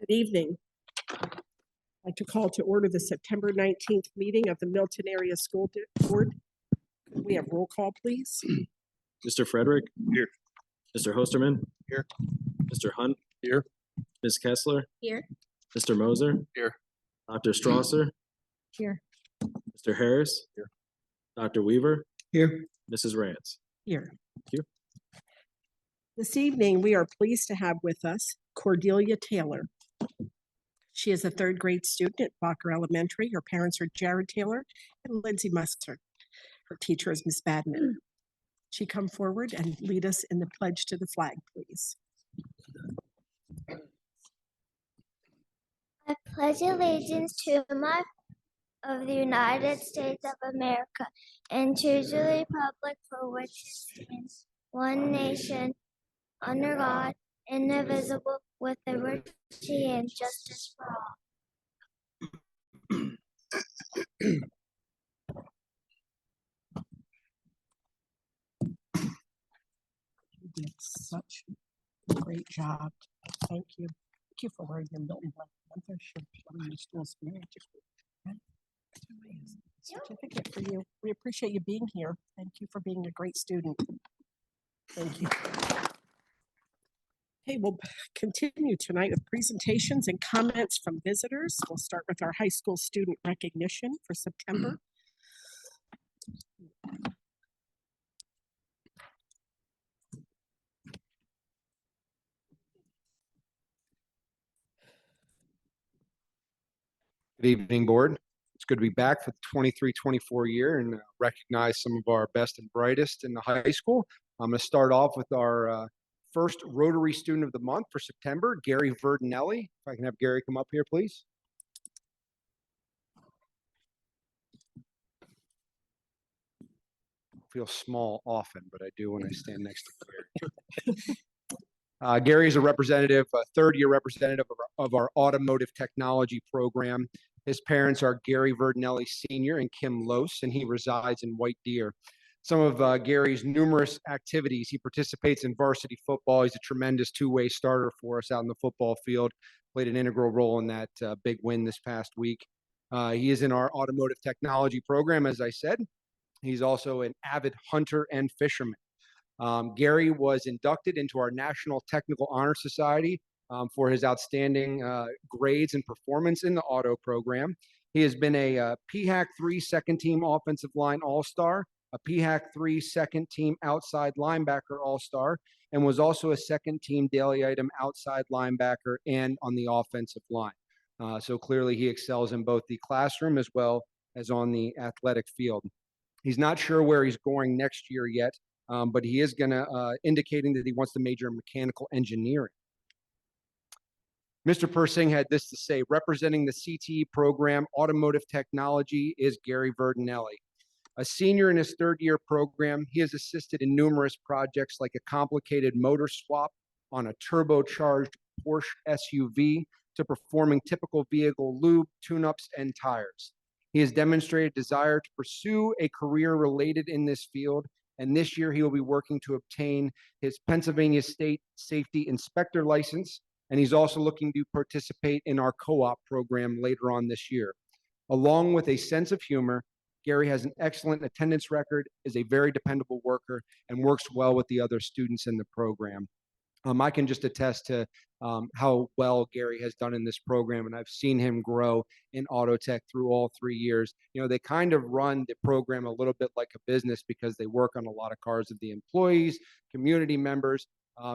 Good evening. I'd like to call to order the September 19th meeting of the Milton Area School Board. Could we have roll call, please? Mr. Frederick? Here. Mr. Hosterman? Here. Mr. Hunt? Here. Ms. Kessler? Here. Mr. Moser? Here. Dr. Strasser? Here. Mr. Harris? Here. Dr. Weaver? Here. Mrs. Rance? Here. Thank you. This evening, we are pleased to have with us Cordelia Taylor. She is a third grade student at Walker Elementary. Her parents are Jared Taylor and Lindsay Muster. Her teacher is Ms. Badman. She come forward and lead us in the pledge to the flag, please. I pledge allegiance to of the United States of America and to the republic for which it stands, one nation, under God, indivisible, with liberty and justice for all. You did such a great job. Thank you. Thank you for wearing your Milton Black Panther shirt, showing your school spirit. Certificate for you. We appreciate you being here. Thank you for being a great student. Thank you. Okay, we'll continue tonight with presentations and comments from visitors. We'll start with our high school student recognition for September. Good evening, board. It's good to be back for the 23-24 year and recognize some of our best and brightest in the high school. I'm going to start off with our first Rotary Student of the Month for September, Gary Verdinelli. If I can have Gary come up here, please. I feel small often, but I do when I stand next to Gary. Gary is a representative, a third-year representative of our automotive technology program. His parents are Gary Verdinelli Sr. and Kim Lose, and he resides in White Deer. Some of Gary's numerous activities, he participates in varsity football. He's a tremendous two-way starter for us out in the football field, played an integral role in that big win this past week. He is in our automotive technology program, as I said. He's also an avid hunter and fisherman. Gary was inducted into our National Technical Honor Society for his outstanding grades and performance in the auto program. He has been a PHAC 3 second team offensive line all-star, a PHAC 3 second team outside linebacker all-star, and was also a second team daily item outside linebacker and on the offensive line. So clearly he excels in both the classroom as well as on the athletic field. He's not sure where he's going next year yet, but he is going to indicating that he wants to major in mechanical engineering. Mr. Persing had this to say: representing the CTE program, automotive technology, is Gary Verdinelli. A senior in his third-year program, he has assisted in numerous projects like a complicated motor swap on a turbocharged Porsche SUV to performing typical vehicle lube, tune-ups, and tires. He has demonstrated desire to pursue a career related in this field, and this year he will be working to obtain his Pennsylvania State Safety Inspector license, and he's also looking to participate in our co-op program later on this year. Along with a sense of humor, Gary has an excellent attendance record, is a very dependable worker, and works well with the other students in the program. I can just attest to how well Gary has done in this program, and I've seen him grow in auto tech through all 3 years. You know, they kind of run the program a little bit like a business because they work on a lot of cars of the employees, community members,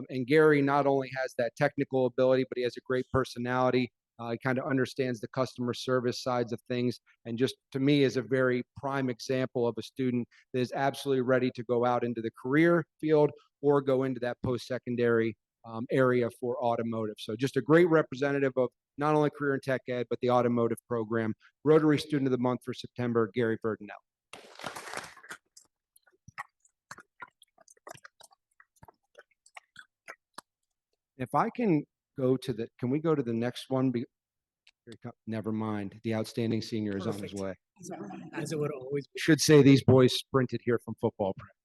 and Gary not only has that technical ability, but he has a great personality. He kind of understands the customer service sides of things, and just to me is a very prime example of a student that is absolutely ready to go out into the career field or go into that post-secondary area for automotive. So just a great representative of not only career and tech ed, but the automotive program. Rotary Student of the Month for September, Gary Verdinelli. If I can go to the, can we go to the next one? Never mind. The outstanding senior is on his way. As it would always be. Should say these boys sprinted here from football practice.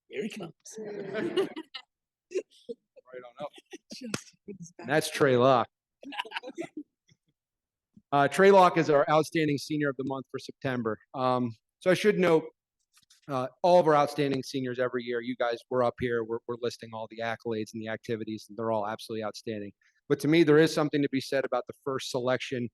Here he comes. That's Trey Locke. Trey Locke is our outstanding senior of the month for September. So I should note, all of our outstanding seniors every year, you guys were up here, we're listing all the accolades and the activities, and they're all absolutely outstanding. But to me, there is something to be said about the first selection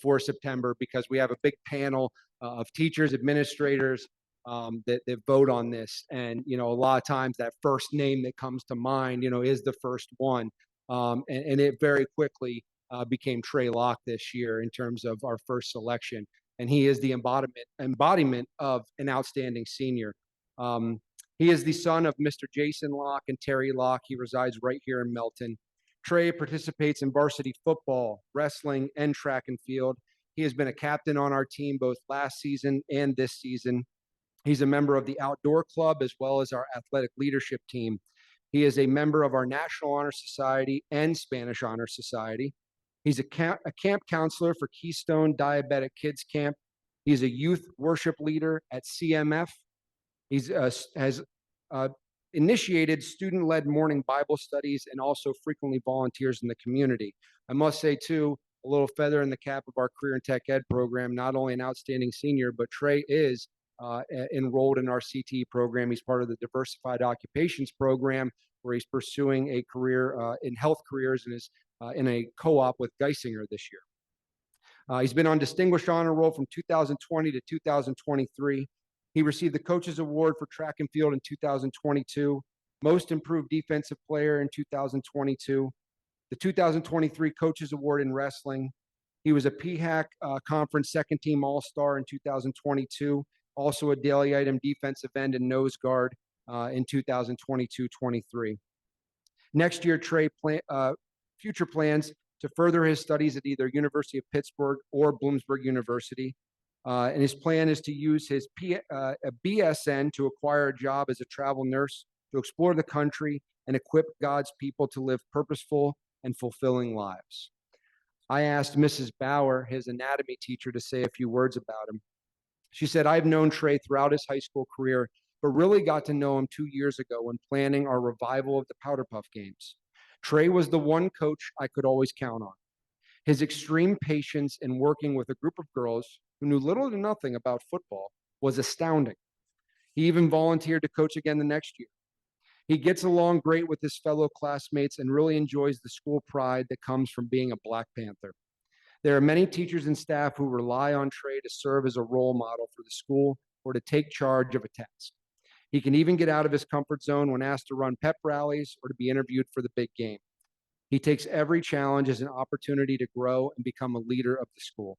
for September, because we have a big panel of teachers, administrators that vote on this. And, you know, a lot of times that first name that comes to mind, you know, is the first one. And it very quickly became Trey Locke this year in terms of our first selection. And he is the embodiment of an outstanding senior. He is the son of Mr. Jason Locke and Terry Locke. He resides right here in Melton. Trey participates in varsity football, wrestling, and track and field. He has been a captain on our team both last season and this season. He's a member of the outdoor club as well as our athletic leadership team. He is a member of our National Honor Society and Spanish Honor Society. He's a camp counselor for Keystone Diabetic Kids Camp. He's a youth worship leader at CMF. He's has initiated student-led morning Bible studies and also frequently volunteers in the community. I must say, too, a little feather in the cap of our Career and Tech Ed program, not only an outstanding senior, but Trey is enrolled in our CTE program. He's part of the Diversified Occupations program, where he's pursuing a career in health careers and is in a co-op with Geisinger this year. He's been on Distinguished Honor Roll from 2020 to 2023. He received the Coaches Award for track and field in 2022, Most Improved Defensive Player in 2022, the 2023 Coaches Award in wrestling. He was a PHAC Conference Second Team All-Star in 2022, also a daily item defensive end and nose guard in 2022-23. Next year, Trey future plans to further his studies at either University of Pittsburgh or Bloomsburg University. And his plan is to use his BSN to acquire a job as a travel nurse, to explore the country and equip God's people to live purposeful and fulfilling lives. I asked Mrs. Bauer, his anatomy teacher, to say a few words about him. She said, "I've known Trey throughout his high school career, but really got to know him 2 years ago when planning our revival of the Powder Puff Games. Trey was the one coach I could always count on. His extreme patience in working with a group of girls who knew little to nothing about football was astounding. He even volunteered to coach again the next year. He gets along great with his fellow classmates and really enjoys the school pride that comes from being a Black Panther. There are many teachers and staff who rely on Trey to serve as a role model for the school or to take charge of a task. He can even get out of his comfort zone when asked to run pep rallies or to be interviewed for the big game. He takes every challenge as an opportunity to grow and become a leader of the school.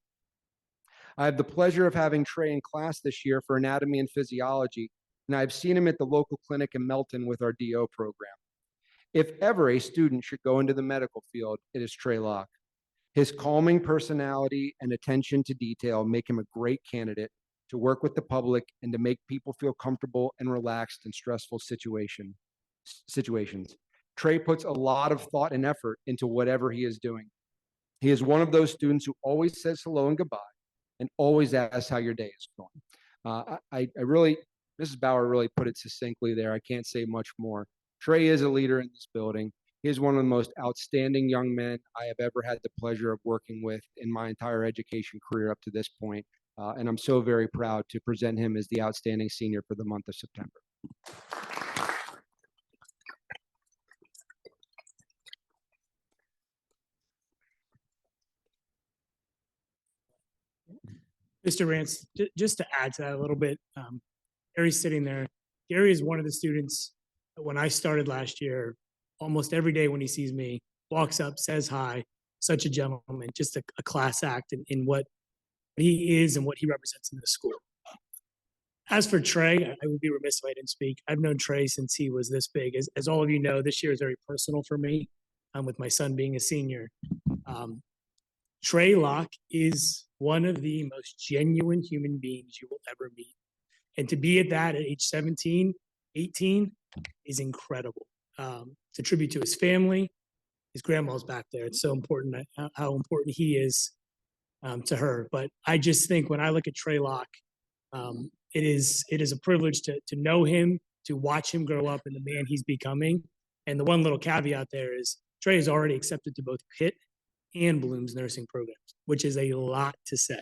I have the pleasure of having Trey in class this year for anatomy and physiology, and I've seen him at the local clinic in Melton with our DO program. If ever a student should go into the medical field, it is Trey Locke. His calming personality and attention to detail make him a great candidate to work with the public and to make people feel comfortable and relaxed in stressful situations. Trey puts a lot of thought and effort into whatever he is doing. He is one of those students who always says hello and goodbye and always asks how your day is going. Mrs. Bauer really put it succinctly there. I can't say much more. Trey is a leader in this building. He is one of the most outstanding young men I have ever had the pleasure of working with in my entire education career up to this point. And I'm so very proud to present him as the outstanding senior for the month of September. Mr. Rance, just to add to that a little bit, Gary's sitting there. Gary is one of the students that when I started last year, almost every day when he sees me, walks up, says hi, such a gentleman, just a class act in what he is and what he represents in the school. As for Trey, I would be remiss if I didn't speak. I've known Trey since he was this big. As all of you know, this year is very personal for me, with my son being a senior. Trey Locke is one of the most genuine human beings you will ever meet. And to be at that at age 17, 18 is incredible. It's a tribute to his family. His grandma's back there. It's so important how important he is to her. But I just think when I look at Trey Locke, it is a privilege to know him, to watch him grow up and the man he's becoming. And the one little caveat there is Trey is already accepted to both Pitt and Bloom's nursing programs, which is a lot to say.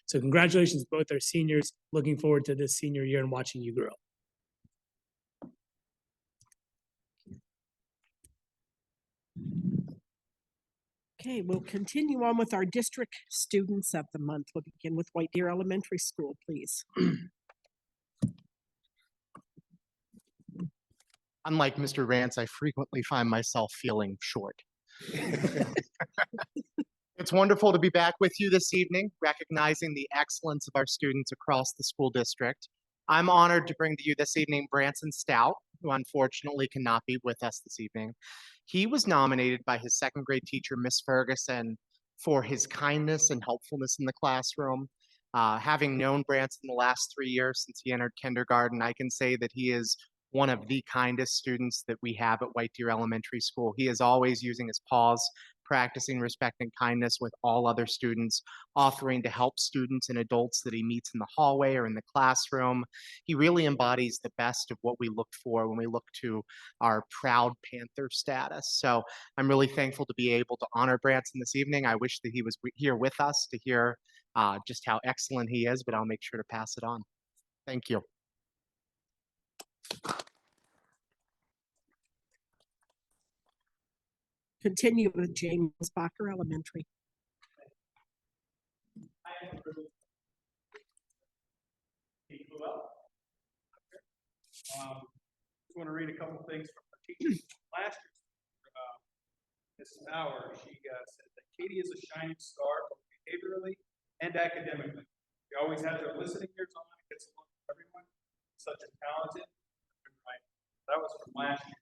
So congratulations, both our seniors. Looking forward to this senior year and watching you grow. Okay, we'll continue on with our district students of the month. We'll begin with White Deer Elementary School, please. Unlike Mr. Rance, I frequently find myself feeling short. It's wonderful to be back with you this evening, recognizing the excellence of our students across the school district. I'm honored to bring to you this evening Branson Stout, who unfortunately cannot be with us this evening. He was nominated by his second grade teacher, Miss Ferguson, for his kindness and helpfulness in the classroom. Having known Branson the last 3 years since he entered kindergarten, I can say that he is one of the kindest students that we have at White Deer Elementary School. He is always using his paws, practicing respect and kindness with all other students, offering to help students and adults that he meets in the hallway or in the classroom. He really embodies the best of what we look for when we look to our proud Panther status. So I'm really thankful to be able to honor Branson this evening. I wish that he was here with us to hear just how excellent he is, but I'll make sure to pass it on. Thank you. Continue with James Bacher Elementary. Just want to read a couple things from our teacher last year. Mrs. Bauer, she said that Katie is a shining star both behaviorally and academically. She always has her listening ears on and gets along with everyone. Such a talented, right? That was from last year.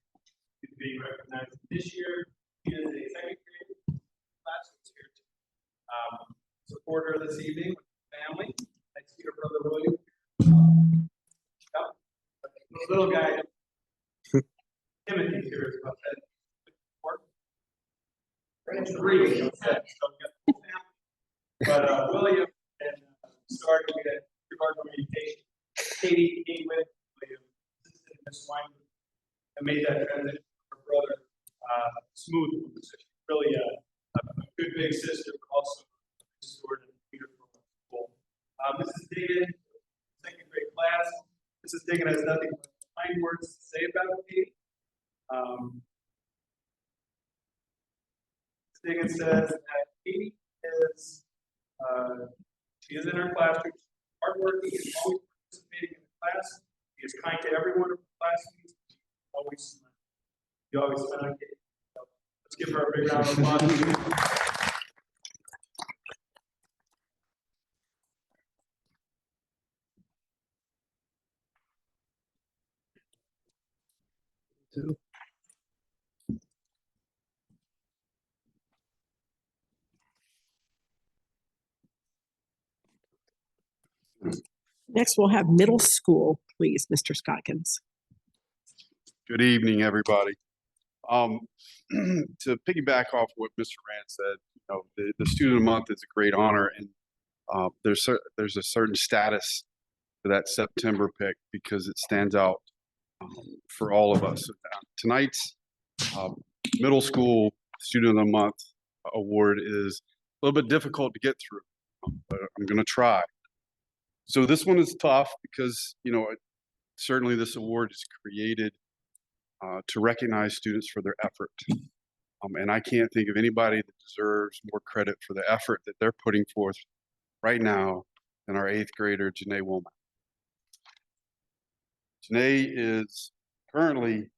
She's being recognized this year. She is a second grade class who's here to support her this evening with her family. I see her brother William. The little guy, Timothy's here is about that. But William and started to get regard orientation. Katie came with William, assisted Miss Weinberg, and made that transition for her brother smooth. So she's really a good big sister, but also a steward and leader for our school. Mrs. Diggin, second grade class. Mrs. Diggin has nothing but kind words to say about Katie. Mrs. Diggin says that Katie is she is in her classroom, hardworking, and always participating in the class. She is kind to everyone in her classmates. Always smiling. You always smile, Katie. So let's give her a big round of applause. Next, we'll have middle school, please, Mr. Scotkins. Good evening, everybody. To piggyback off what Mr. Rand said, you know, the Student of the Month is a great honor, and there's a certain status to that September pick because it stands out for all of us. Tonight's middle school Student of the Month award is a little bit difficult to get through, but I'm going to try. So this one is tough because, you know, certainly this award is created to recognize students for their effort. And I can't think of anybody that deserves more credit for the effort that they're putting forth right now than our 8th grader, Janae Womack. Janae is currently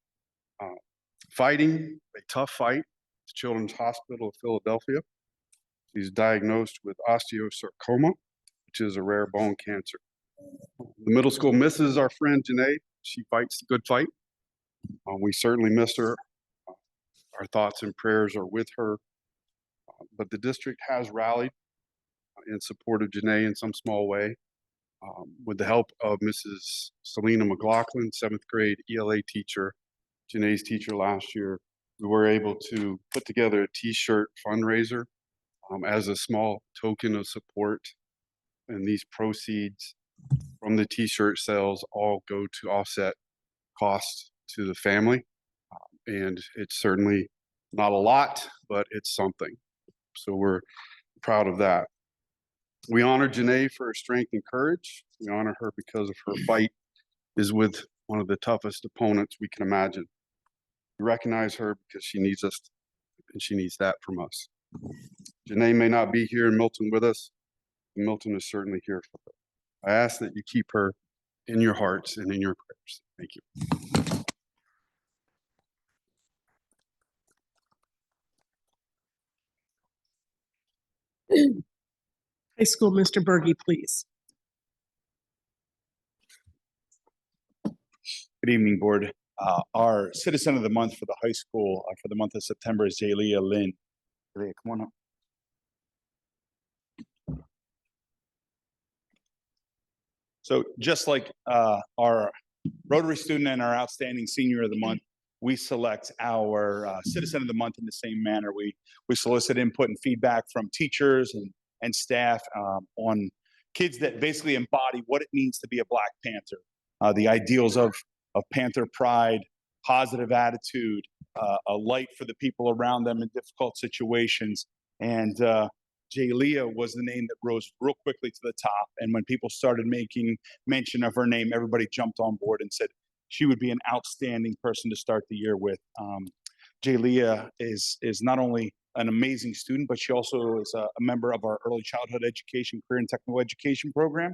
fighting a tough fight at the Children's Hospital of Philadelphia. She's diagnosed with osteosarcoma, which is a rare bone cancer. The middle school misses our friend Janae. She fights the good fight. We certainly miss her. Our thoughts and prayers are with her. But the district has rallied in support of Janae in some small way. With the help of Mrs. Selena McLaughlin, 7th grade ELA teacher, Janae's teacher last year, we were able to put together a t-shirt fundraiser as a small token of support. And these proceeds from the t-shirt sales all go to offset costs to the family. And it's certainly Not a lot, but it's something. So we're proud of that. We honor Janae for her strength and courage. We honor her because of her fight is with one of the toughest opponents we can imagine. We recognize her because she needs us, and she needs that from us. Janae may not be here in Milton with us, but Milton is certainly here for her. I ask that you keep her in your hearts and in your prayers. Thank you. High school, Mr. Berge, please. Good evening, Board. Our Citizen of the Month for the high school for the month of September is Jalea Lynn. Jalea, come on up. So just like our Rotary student and our Outstanding Senior of the Month, we select our Citizen of the Month in the same manner. We solicit input and feedback from teachers and staff on kids that basically embody what it means to be a Black Panther, the ideals of Panther pride, positive attitude, a light for the people around them in difficult situations. And Jalea was the name that rose real quickly to the top. And when people started making mention of her name, everybody jumped on board and said she would be an outstanding person to start the year with. Jalea is not only an amazing student, but she also is a member of our early childhood education, career and technical education program.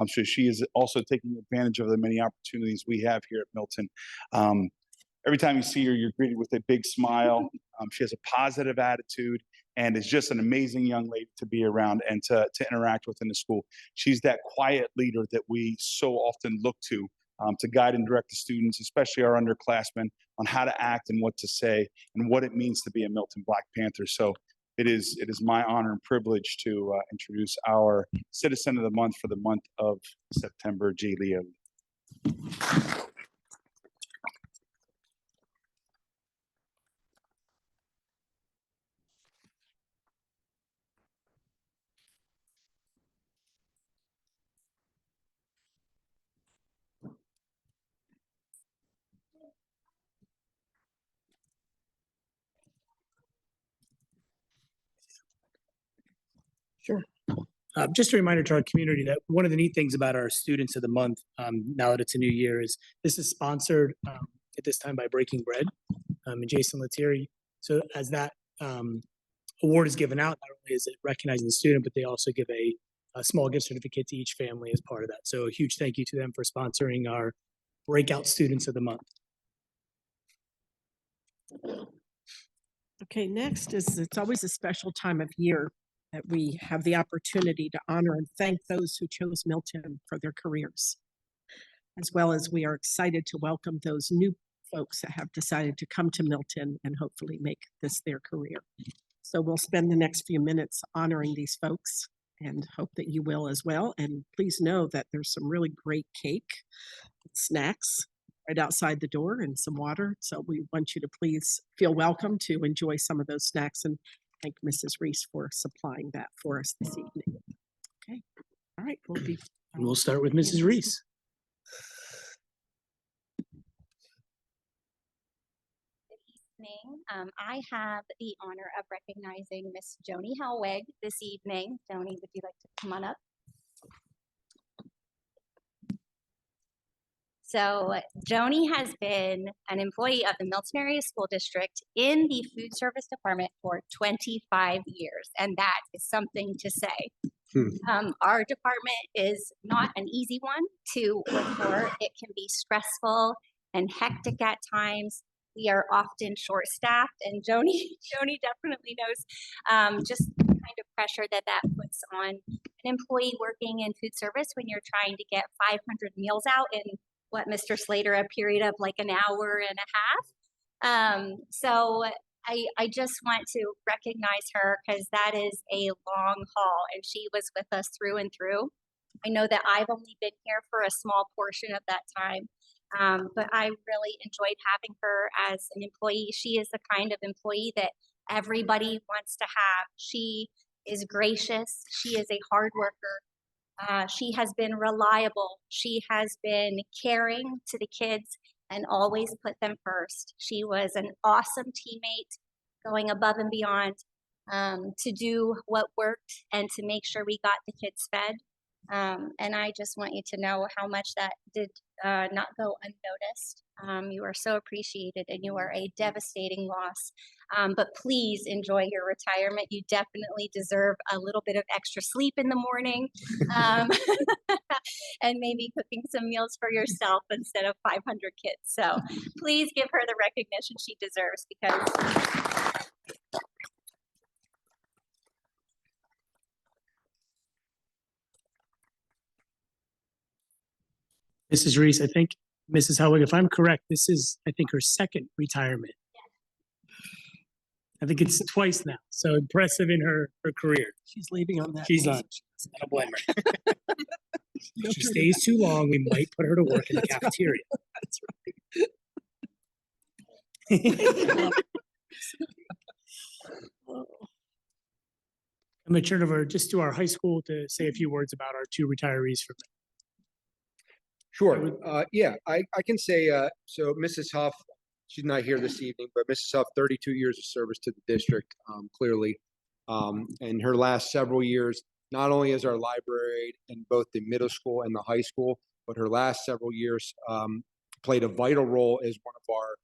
So she is also taking advantage of the many opportunities we have here at Milton. Every time you see her, you're greeted with a big smile. She has a positive attitude and is just an amazing young lady to be around and to interact with in the school. She's that quiet leader that we so often look to guide and direct the students, especially our underclassmen, on how to act and what to say and what it means to be a Milton Black Panther. So it is my honor and privilege to introduce our Citizen of the Month for the month of September, Jalea. Sure. Just a reminder to our community that one of the neat things about our Students of the Month, now that it's a new year, is this is sponsored at this time by Breaking Bread and Jason Lettieri. So as that award is given out, not only is it recognizing the student, but they also give a small gift certificate to each family as part of that. So a huge thank you to them for sponsoring our Breakout Students of the Month. Okay, next is, it's always a special time of year that we have the opportunity to honor and thank those who chose Milton for their careers, as well as we are excited to welcome those new folks that have decided to come to Milton and hopefully make this their career. So we'll spend the next few minutes honoring these folks and hope that you will as well. And please know that there's some really great cake, snacks right outside the door and some water. So we want you to please feel welcome to enjoy some of those snacks, and thank Mrs. Reese for supplying that for us this evening. Okay, all right, And we'll start with Mrs. Reese. I have the honor of recognizing Miss Joni Helwig this evening. Joni, would you like to come on up? So Joni has been an employee of the Milton Area School District in the food service department for 25 years, and that is something to say. Our department is not an easy one to work for. It can be stressful and hectic at times. We are often short-staffed, and Joni definitely knows just the kind of pressure that puts on an employee working in food service when you're trying to get 500 meals out in what, Mr. Slater, a period of like an hour and a half. So I just want to recognize her because that is a long haul, and she was with us through and through. I know that I've only been here for a small portion of that time, but I really enjoyed having her as an employee. She is the kind of employee that everybody wants to have. She is gracious. She is a hard worker. She has been reliable. She has been caring to the kids and always put them first. She was an awesome teammate. going above and beyond to do what worked and to make sure we got the kids fed. And I just want you to know how much that did not go unnoticed. You are so appreciated and you are a devastating loss. But please enjoy your retirement. You definitely deserve a little bit of extra sleep in the morning and maybe cooking some meals for yourself instead of 500 kids. So please give her the recognition she deserves because Mrs. Reese, I think, Mrs. Helwig, if I'm correct, this is, I think, her second retirement. I think it's twice now. So impressive in her career. She's leaving on that. She's note. on. I don't blame her. If she stays too long, we might put her to work in the That's right. cafeteria. I'm going to turn over just to our high school to say a few words about our two retirees from Sure. Yeah, I can say, so Mrs. Huff, she's not here this evening, but Mrs. Huff, 32 years of service to the district, clearly. And her last several years, not only as our librarian in both the middle school and the high school, but her last several years played a vital role as one of our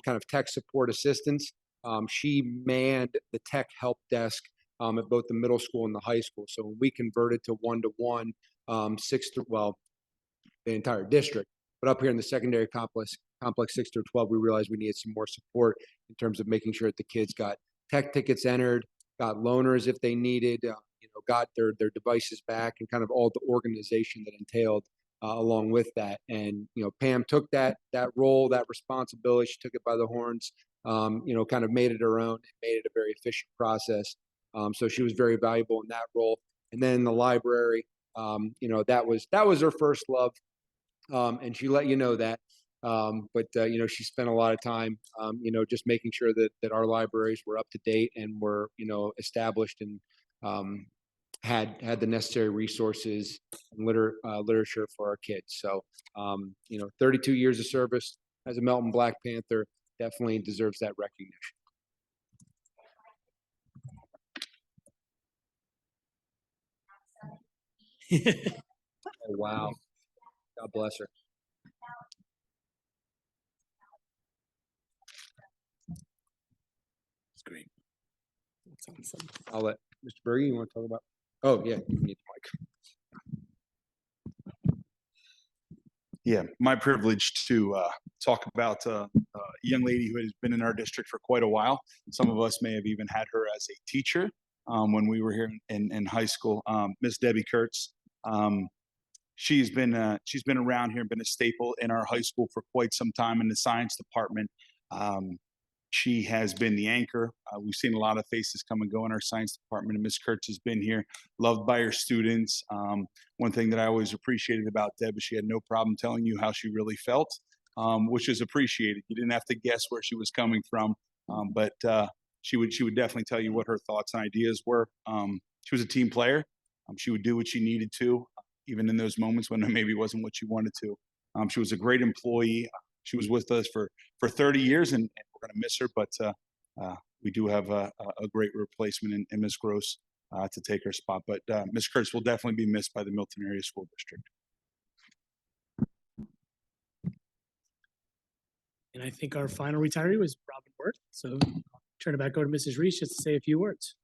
kind of tech support assistants. She manned the tech help desk at both the middle school and the high school. So when we converted to one-to-one, the entire district, but up here in the secondary complex 6 through 12, we realized we needed some more support in terms of making sure that the kids got tech tickets entered, got loaners if they needed, got their devices back, and kind of all the organization that entailed along with that. And Pam took that role, that responsibility. She took it by the horns. Kind of made it her own and made it a very efficient process. So she was very valuable in that role. And then in the library, that was her first love. And she let you know that. But she spent a lot of time, just making sure that our libraries were up to date and were, established and had the necessary resources and literature for our kids. So, 32 years of service as a Melton Black Panther definitely deserves that recognition. Oh, wow. God bless her. It's great. That's awesome. I'll let Mr. Berge, you want to talk about? Oh, yeah, you need the mic. Yeah, my privilege to talk about a young lady who has been in our district for quite a while. Some of us may have even had her as a teacher when we were here in high school. Miss Debbie Kurtz. She's been around here and been a staple in our high school for quite some time in the science department. She has been the anchor. We've seen a lot of faces come and go in our science department, and Miss Kurtz has been here, loved by her students. One thing that I always appreciated about Deb is she had no problem telling you how she really felt, which is appreciated. You didn't have to guess where she was coming from, but she would definitely tell you what her thoughts and ideas were. She was a team player. She would do what she needed to, even in those moments when it maybe wasn't what she wanted to. She was a great employee. She was with us for 30 years, and we're going to miss her, but we do have a great replacement in Ms. Gross to take her spot. But Ms. Kurtz will definitely be missed by the Milton Area School District. And I think our final retiree was Robin Worth. So I'll turn it back over to Mrs. Reese just to say a few words.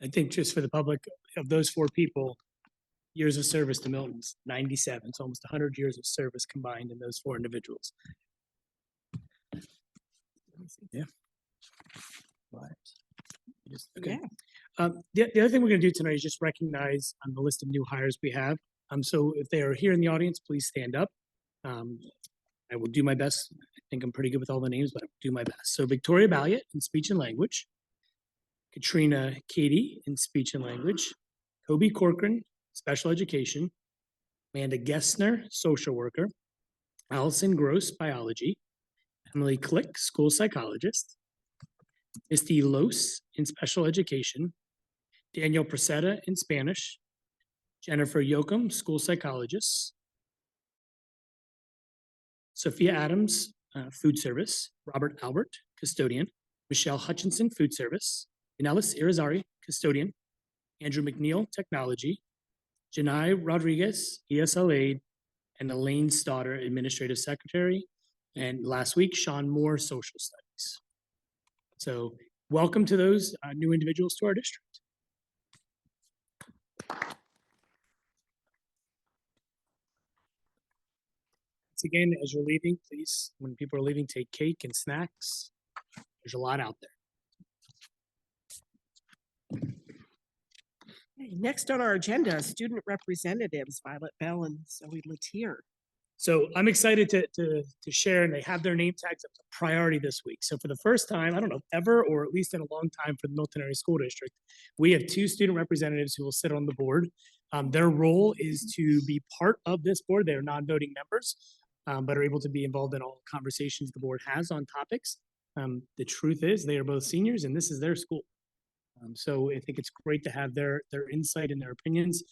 I think just for the public, of those 4 people, years of service to Milton's 97. It's almost 100 years of service combined in those 4 individuals. Yeah. Okay. The other thing we're going to do tonight is just recognize on the list of new hires we have. So if they are here in the audience, please stand up. I will do my best. I think I'm pretty good with all the names, but I'll do my best. So Victoria Balliot in speech and language, Katrina Katie in speech and language, Kobe Corcoran, special education, Amanda Gessner, social worker, Allison Gross, biology, Emily Click, school psychologist, Misty Los in special education, Daniel Presetta in Spanish, Jennifer Yoakum, school psychologist, Sophia Adams, food service, Robert Albert, custodian, Michelle Hutchinson, food service, Inelis Irizarry, custodian, Andrew McNeil, technology, Janai Rodriguez, ESL aide, and Elaine Stoddard, administrative secretary, and last week, Sean Moore, social studies. So welcome to those new individuals to our district. Once again, as you're leaving, please, when people are leaving, take cake and snacks. There's a lot out there. Okay, next on our agenda, student representatives, Violet Bell and Zoe Latier. So I'm excited to share, and they have their name tags up to priority this week. So for the first time, I don't know, ever, or at least in a long time for the Milton Area School District, we have 2 student representatives who will sit on the board. Their role is to be part of this board. They're non-voting members, but are able to be involved in all conversations the board has on topics. The truth is they are both seniors and this is their school. So I think it's great to have their insight and their opinions.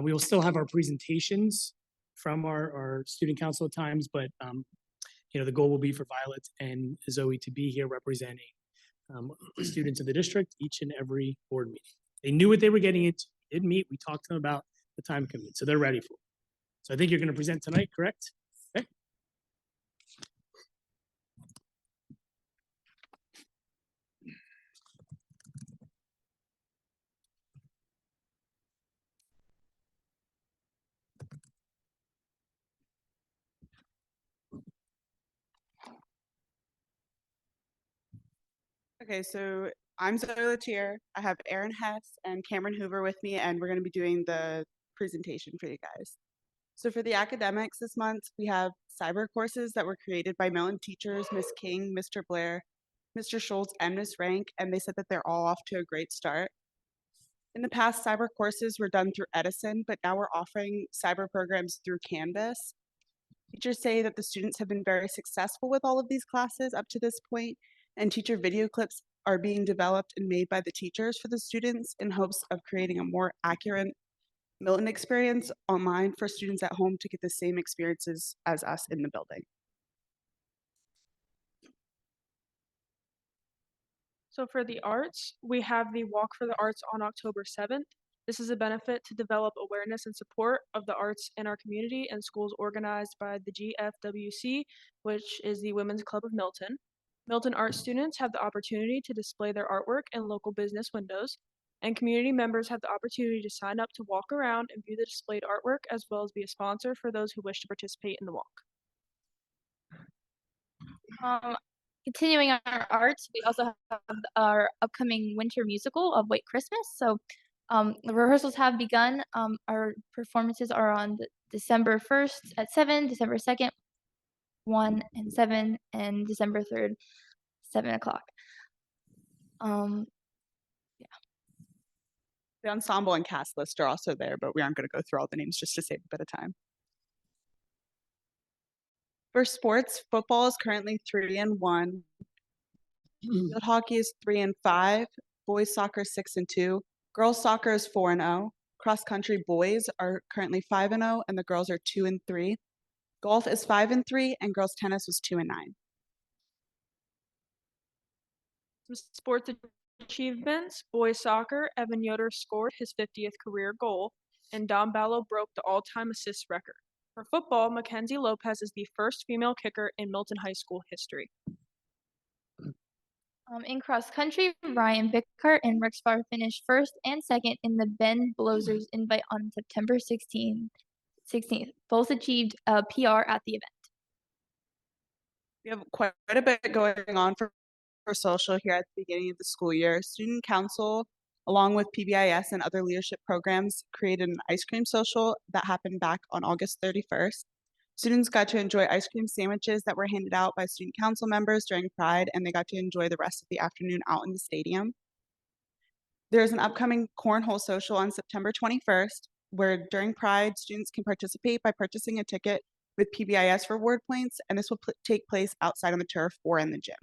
We will still have our presentations from our student council at times, but the goal will be for Violet and Zoe to be here representing students of the district each and every board meeting. They knew what they were getting into. We did meet, we talked to them about the time commitment, so they're ready for it. So I think you're going to present tonight, correct? Okay. Okay, so I'm Zoe Latier. I have Aaron Hess and Cameron Hoover with me, and we're going to be doing the presentation for you guys. So for the academics this month, we have cyber courses that were created by Mellon teachers, Miss King, Mr. Blair, Mr. Schultz, and Miss Rank, and they said that they're all off to a great start. In the past, cyber courses were done through Edison, but now we're offering cyber programs through Canvas. Teachers say that the students have been very successful with all of these classes up to this point, and teacher video clips are being developed and made by the teachers for the students in hopes of creating a more accurate Milton experience online for students at home to get the same experiences as us in the building. So for the arts, we have the Walk for the Arts on October 7th. This is a benefit to develop awareness and support of the arts in our community and schools organized by the GFWC, which is the Women's Club of Milton. Milton art students have the opportunity to display their artwork in local business windows, and community members have the opportunity to sign up to walk around and view the displayed artwork, as well as be a sponsor for those who wish to participate in the walk. Continuing on our arts, we also have our upcoming winter musical of White Christmas. So the rehearsals have begun. Our performances are on December 1st at 7, December 2nd, 1 and 7, and December 3rd, 7 o'clock. The ensemble and cast list are also there, but we aren't going to go through all the names just to save a bit of time. For sports, football is currently 3-1. Field hockey is 3-5. Boys soccer 6-2. Girls soccer is 4-0. Cross country boys are currently 5-0, and the girls are 2-3. Golf is 5-3, and girls tennis was 2-9. Some sports achievements: boys soccer, Evan Yoder scored his 50th career goal, and Dom Ballo broke the all-time assist record. For football, Mackenzie Lopez is the first female kicker in Milton High School history. In cross country, Ryan Bickart and Rex Farr finished first and second in the Ben Blozers invite on September 16th. Both achieved a PR at the event. We have quite a bit going on for social here at the beginning of the school year. Student Council, along with PBIS and other leadership programs, created an ice cream social that happened back on August 31st. Students got to enjoy ice cream sandwiches that were handed out by student council members during Pride, and they got to enjoy the rest of the afternoon out in the stadium. There's an upcoming cornhole social on September 21st, where during Pride, students can participate by purchasing a ticket with PBIS reward points, and this will take place outside on the turf or in the gym.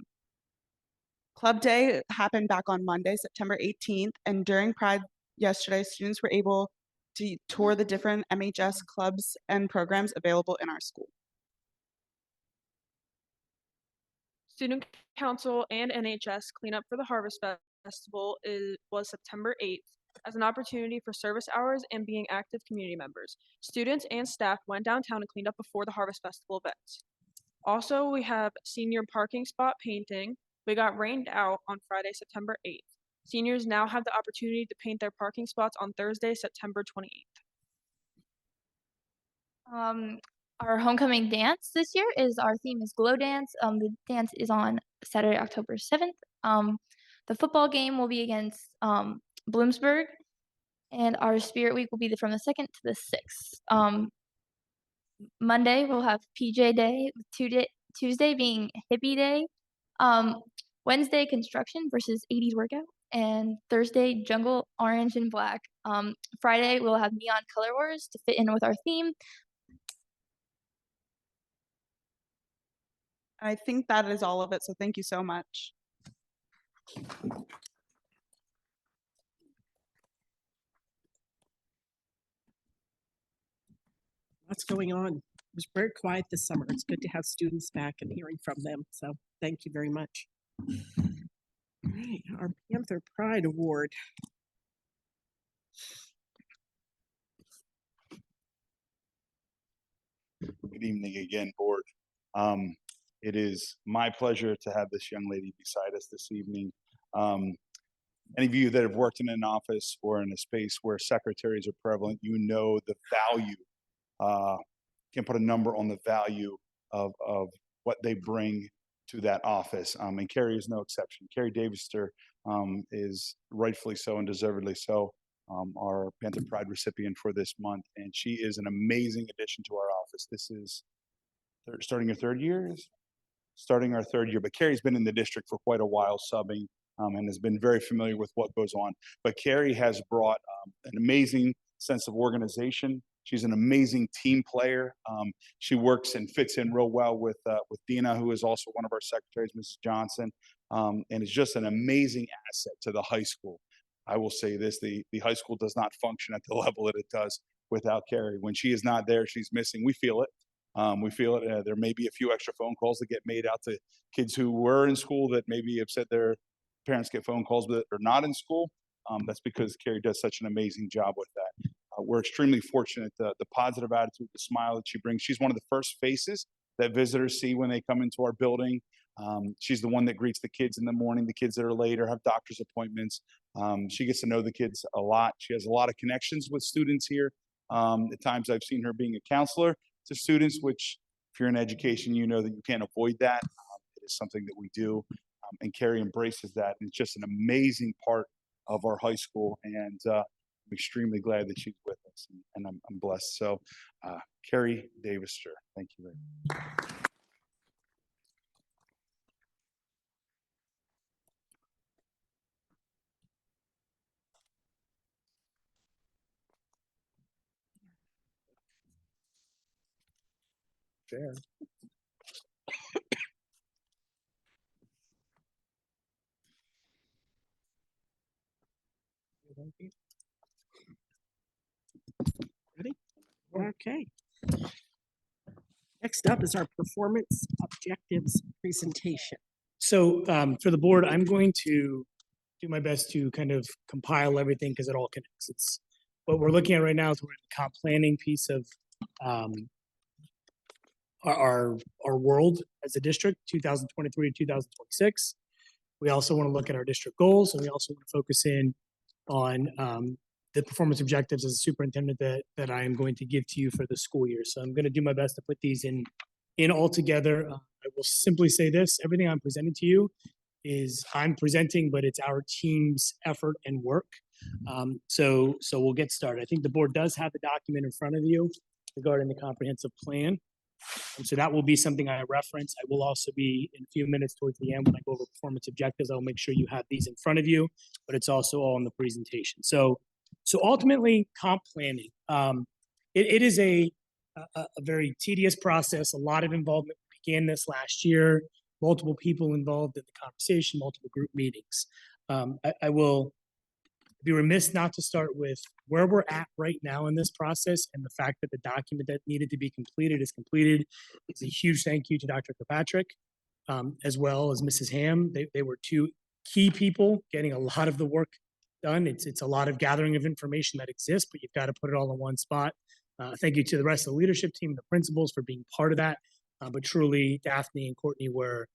Club Day happened back on Monday, September 18th, and during Pride yesterday, students were able to tour the different MHS clubs and programs available in our school. Student Council and NHS cleanup for the Harvest Festival was September 8th as an opportunity for service hours and being active community members. Students and staff went downtown and cleaned up before the Harvest Festival events. Also, we have senior parking spot painting. We got rained out on Friday, September 8th. Seniors now have the opportunity to paint their parking spots on Thursday, September 28th. Our homecoming dance this year our theme is Glow Dance. The dance is on Saturday, October 7th. The football game will be against Bloomsburg, and our Spirit Week will be from the 2nd to the 6th. Monday we'll have PJ Day, Tuesday being Hippie Day. Wednesday construction versus 80s workout, and Thursday jungle orange and black. Friday we'll have neon color wars to fit in with our theme. I think that is all of it, so thank you so much. What's going on? It was very quiet this summer. It's good to have students back and hearing from them. So thank you very much. All right, our Panther Pride Award. Good evening again, board. It is my pleasure to have this young lady beside us this evening. Any of you that have worked in an office or in a space where secretaries are prevalent, you know the value, can put a number on the value of what they bring to that office. And Carrie is no exception. Carrie Davister is rightfully so and deservedly so our Panther Pride recipient for this month. And she is an amazing addition to our office. This is starting her third year? Starting our third year, but Carrie's been in the district for quite a while subbing and has been very familiar with what goes on. But Carrie has brought an amazing sense of organization. She's an amazing team player. She works and fits in real well with Dina, who is also one of our secretaries, Mrs. Johnson, and is just an amazing asset to the high school. I will say this, the high school does not function at the level that it does without Carrie. When she is not there, she's missing. We feel it. We feel it. There may be a few extra phone calls that get made out to kids who were in school that maybe have said their parents get phone calls but are not in school. That's because Carrie does such an amazing job with that. We're extremely fortunate, the positive attitude, the smile that she brings. She's one of the first faces that visitors see when they come into our building. She's the one that greets the kids in the morning, the kids that are late or have doctor's appointments. She gets to know the kids a lot. She has a lot of connections with students here. At times I've seen her being a counselor to students, which if you're in education, you know that you can't avoid that. It is something that we do. And Carrie embraces that. And it's just an amazing part of our high school. And I'm extremely glad that she's with us, and I'm blessed. So Carrie Davister, thank you very much. Fair. Ready? Okay. Next up is our performance objectives presentation. So for the board, I'm going to do my best to kind of compile everything because it all connects. It's what we're looking at right now is we're in the comp planning piece of our world as a district, 2023 to 2026. We also want to look at our district goals, and we also want to focus in on the performance objectives as a superintendent that I am going to give to you for the school year. So I'm going to do my best to put these in all together. I will simply say this: everything I'm presenting to you is I'm presenting, but it's our team's effort and work. So we'll get started. I think the board does have the document in front of you regarding the comprehensive plan. So that will be something I reference. I will also be in a few minutes towards the end when I go over performance objectives. I'll make sure you have these in front of you, but it's also all in the presentation. So ultimately, comp planning. It is a very tedious process. A lot of involvement. We began this last year. Multiple people involved in the conversation. Multiple group meetings. I will be remiss not to start with where we're at right now in this process, and the fact that the document that needed to be completed is completed. It's a huge thank you to Dr. Kirkpatrick, as well as Mrs. Ham. They were two key people getting a lot of the work done. It's a lot of gathering of information that exists, but you've got to put it all in one spot. Thank you to the rest of the leadership team, the principals, for being part of that. But truly, Daphne and Courtney were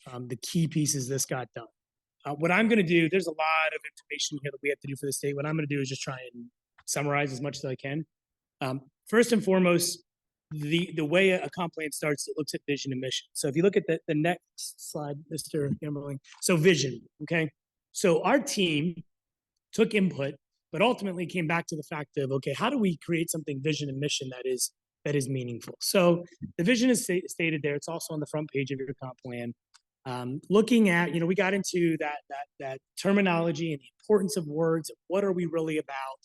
the key pieces this got done. What I'm going to do, there's a lot of information here that we have to do for the state. What I'm going to do is just try and summarize as much as I can. First and foremost, the way a comp plan starts, it looks at vision and mission. So if you look at the next slide, Mr. Gamberling, so vision, okay? So our team took input, but ultimately came back to the fact of, okay, how do we create something vision and mission that is meaningful? So the vision is stated there. It's also on the front page of your comp plan. Looking at, we got into that terminology and the importance of words. What are we really about?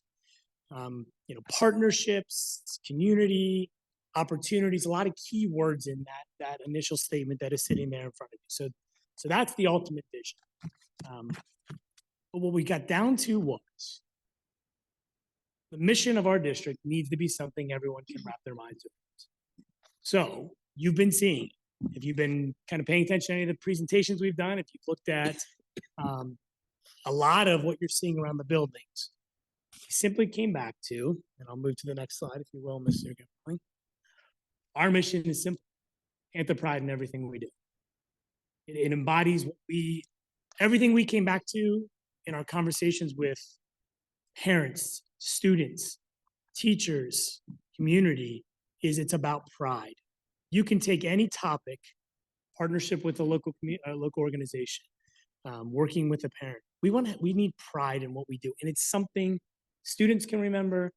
Partnerships, community, opportunities, a lot of key words in that initial statement that is sitting there in front of you. So that's the ultimate vision. But what we got down to was the mission of our district needs to be something everyone can wrap their minds around. So you've been seeing, if you've been kind of paying attention to any of the presentations we've done, if you've looked at a lot of what you're seeing around the buildings, we simply came back to, and I'll move to the next slide, if you will, Mr. Gimberling. Our mission is simple: Panther pride in everything we do. It embodies everything we came back to in our conversations with parents, students, teachers, community, is it's about pride. You can take any topic, partnership with a local organization, working with a parent. We need pride in what we do, and it's something students can remember,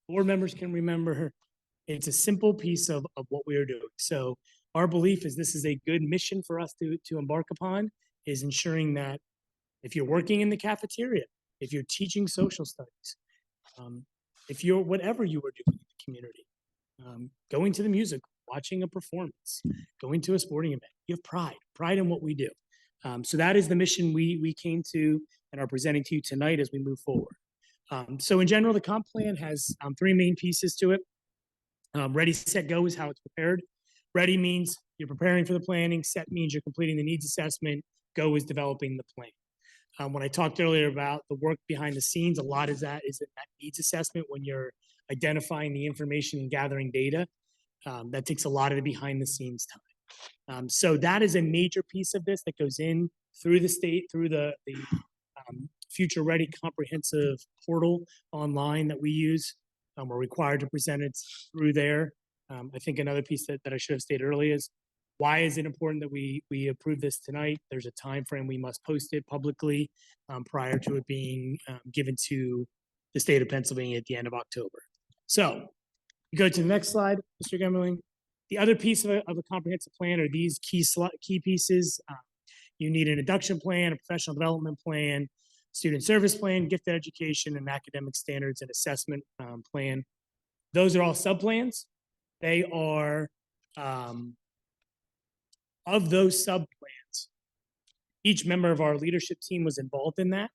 board members can remember. It's a simple piece of what we are doing. So our belief is this is a good mission for us to embark upon, is ensuring that if you're working in the cafeteria, if you're teaching social studies, if you're whatever you are doing in the community, going to the music, watching a performance, going to a sporting event, you have pride in what we do. So that is the mission we came to and are presenting to you tonight as we move forward. So in general, the comp plan has 3 main pieces to it. Ready, set, go is how it's prepared. Ready means you're preparing for the planning. Set means you're completing the needs assessment. Go is developing the plan. When I talked earlier about the work behind the scenes, a lot is that needs assessment when you're identifying the information and gathering data. That takes a lot of the behind the scenes time. So that is a major piece of this that goes in through the state, through the Future Ready comprehensive portal online that we use. We're required to present it through there. I think another piece that I should have stated earlier is, why is it important that we approve this tonight? There's a time frame. We must post it publicly prior to it being given to the state of Pennsylvania at the end of October. So you go to the next slide, Mr. Gemmerling. The other piece of a comprehensive plan are these key pieces. You need an induction plan, a professional development plan, student service plan, gifted education, and academic standards and assessment plan. Those are all sub-plans. They are, of those sub-plans, each member of our leadership team was involved in that.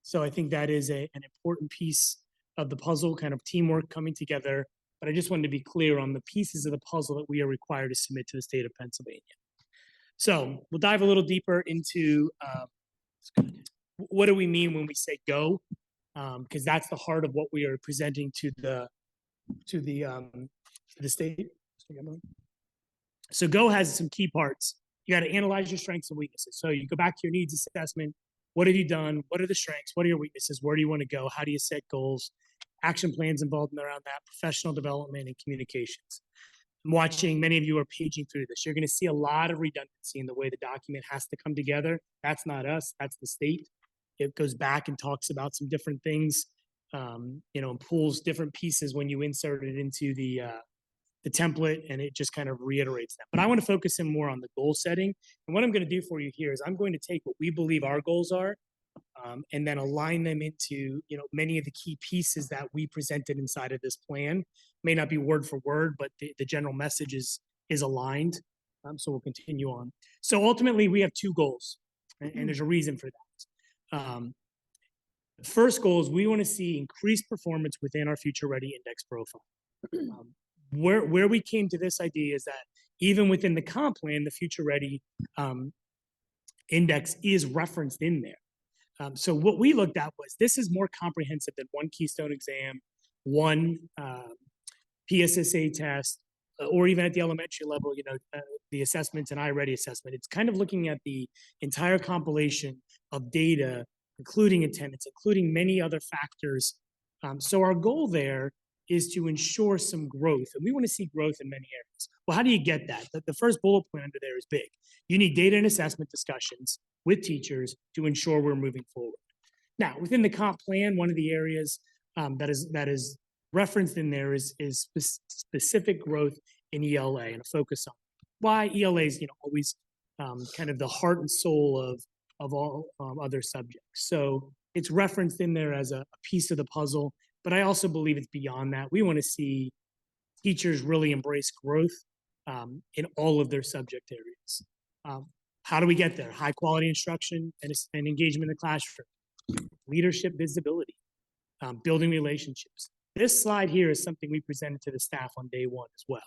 So I think that is an important piece of the puzzle, kind of teamwork coming together. But I just wanted to be clear on the pieces of the puzzle that we are required to submit to the state of Pennsylvania. So we'll dive a little deeper into what do we mean when we say go, because that's the heart of what we are presenting to the state. So go has some key parts. you got to analyze your strengths and weaknesses. So you go back to your needs assessment. What have you done? What are the strengths? What are your weaknesses? Where do you want to go? How do you set goals? Action plans involved around that, professional development and communications. I'm watching, many of you are paging through this. You're going to see a lot of redundancy in the way the document has to come together. That's not us, that's the state. It goes back and talks about some different things, and pulls different pieces when you insert it into the template, and it just kind of reiterates that. But I want to focus in more on the goal setting. And what I'm going to do for you here is I'm going to take what we believe our goals are, and then align them into many of the key pieces that we presented inside of this plan. May not be word for word, but the general message is aligned. So we'll continue on. So ultimately, we have two goals, and there's a reason for that. The first goal is we want to see increased performance within our Future Ready Index profile. Where we came to this idea is that even within the comp plan, the Future Ready Index is referenced in there. So what we looked at was this is more comprehensive than one Keystone exam, one PSSA test, or even at the elementary level, the assessments and iReady assessment. It's kind of looking at the entire compilation of data, including attendance, including many other factors. So our goal there is to ensure some growth, and we want to see growth in many areas. Well, how do you get that? The first bullet point under there is big. You need data and assessment discussions with teachers to ensure we're moving forward. Now, within the comp plan, one of the areas that is referenced in there is specific growth in ELA and a focus on why ELA is always kind of the heart and soul of all other subjects. So it's referenced in there as a piece of the puzzle, but I also believe it's beyond that. We want to see teachers really embrace growth in all of their subject areas. How do we get there? High quality instruction and engagement in the classroom, leadership visibility, building relationships. This slide here is something we presented to the staff on day one as well.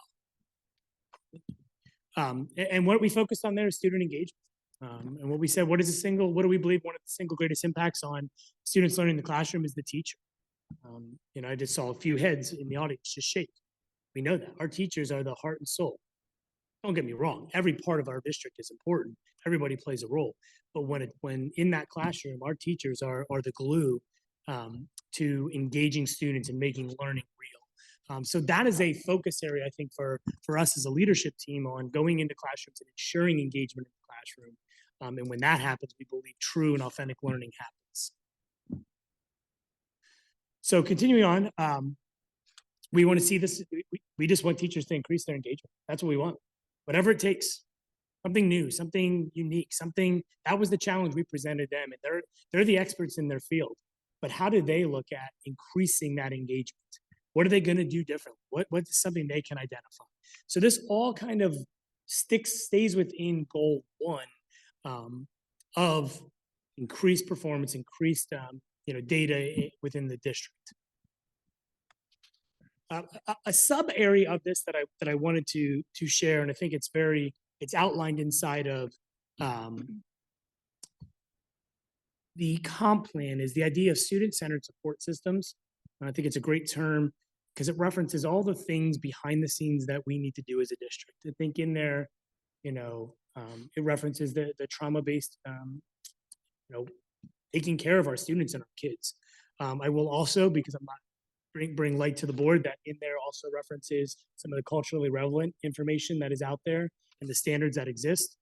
And what we focused on there is student engagement. And what we said, what do we believe one of the single greatest impacts on students learning in the classroom is the teacher. I just saw a few heads in the audience just shake. We know that our teachers are the heart and soul. Don't get me wrong, every part of our district is important. Everybody plays a role. But when in that classroom, our teachers are the glue to engaging students and making learning real. So that is a focus area, I think, for us as a leadership team on going into classrooms and ensuring engagement in the classroom. And when that happens, we believe true and authentic learning happens. So continuing on, we want to see this. We just want teachers to increase their engagement. That's what we want. Whatever it takes, something new, something unique, something that was the challenge we presented them. And they're the experts in their field. But how do they look at increasing that engagement? What are they going to do differently? What's something they can identify? So this all kind of stays within goal one of increased performance, increased data within the district. A sub area of this that I wanted to share, and I think it's outlined inside of the comp plan, is the idea of student-centered support systems. And I think it's a great term because it references all the things behind the scenes that we need to do as a district. I think in there, it references the trauma-based, taking care of our students and our kids. I will also, because I'm not bring light to the board, that in there also references some of the culturally relevant information that is out there and the standards that exist.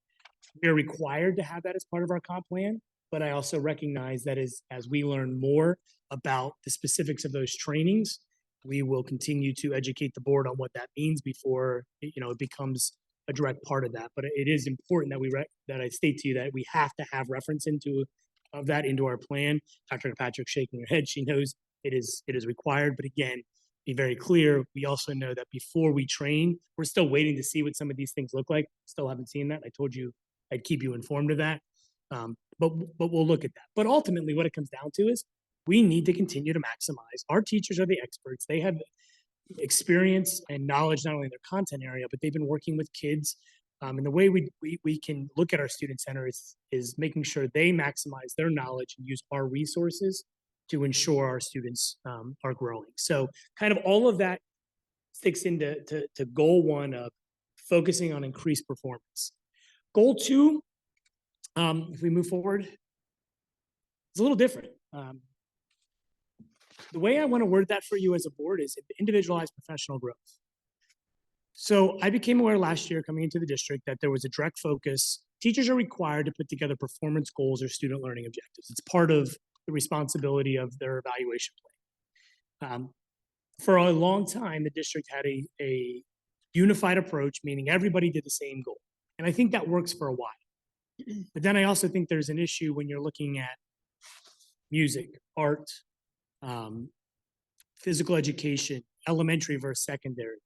We're required to have that as part of our comp plan, but I also recognize that as we learn more about the specifics of those trainings, we will continue to educate the board on what that means before it becomes a direct part of that. But it is important that I state to you that we have to have reference of that into our plan. Dr. Patrick shaking her head, she knows it is required, but again, be very clear. We also know that before we train, we're still waiting to see what some of these things look like. Still haven't seen that. I told you I'd keep you informed of that. But we'll look at that. But ultimately, what it comes down to is we need to continue to maximize. Our teachers are the experts. They have experience and knowledge not only in their content area, but they've been working with kids. And the way we can look at our student center is making sure they maximize their knowledge and use our resources to ensure our students are growing. So kind of all of that sticks into goal one of focusing on increased performance. Goal 2, if we move forward, it's a little different. The way I want to word that for you as a board is individualized professional growth. So I became aware last year coming into the district that there was a direct focus. Teachers are required to put together performance goals or student learning objectives. It's part of the responsibility of their evaluation plan. For a long time, the district had a unified approach, meaning everybody did the same goal. And I think that works for a while. But then I also think there's an issue when you're looking at music, art, physical education, elementary versus secondary.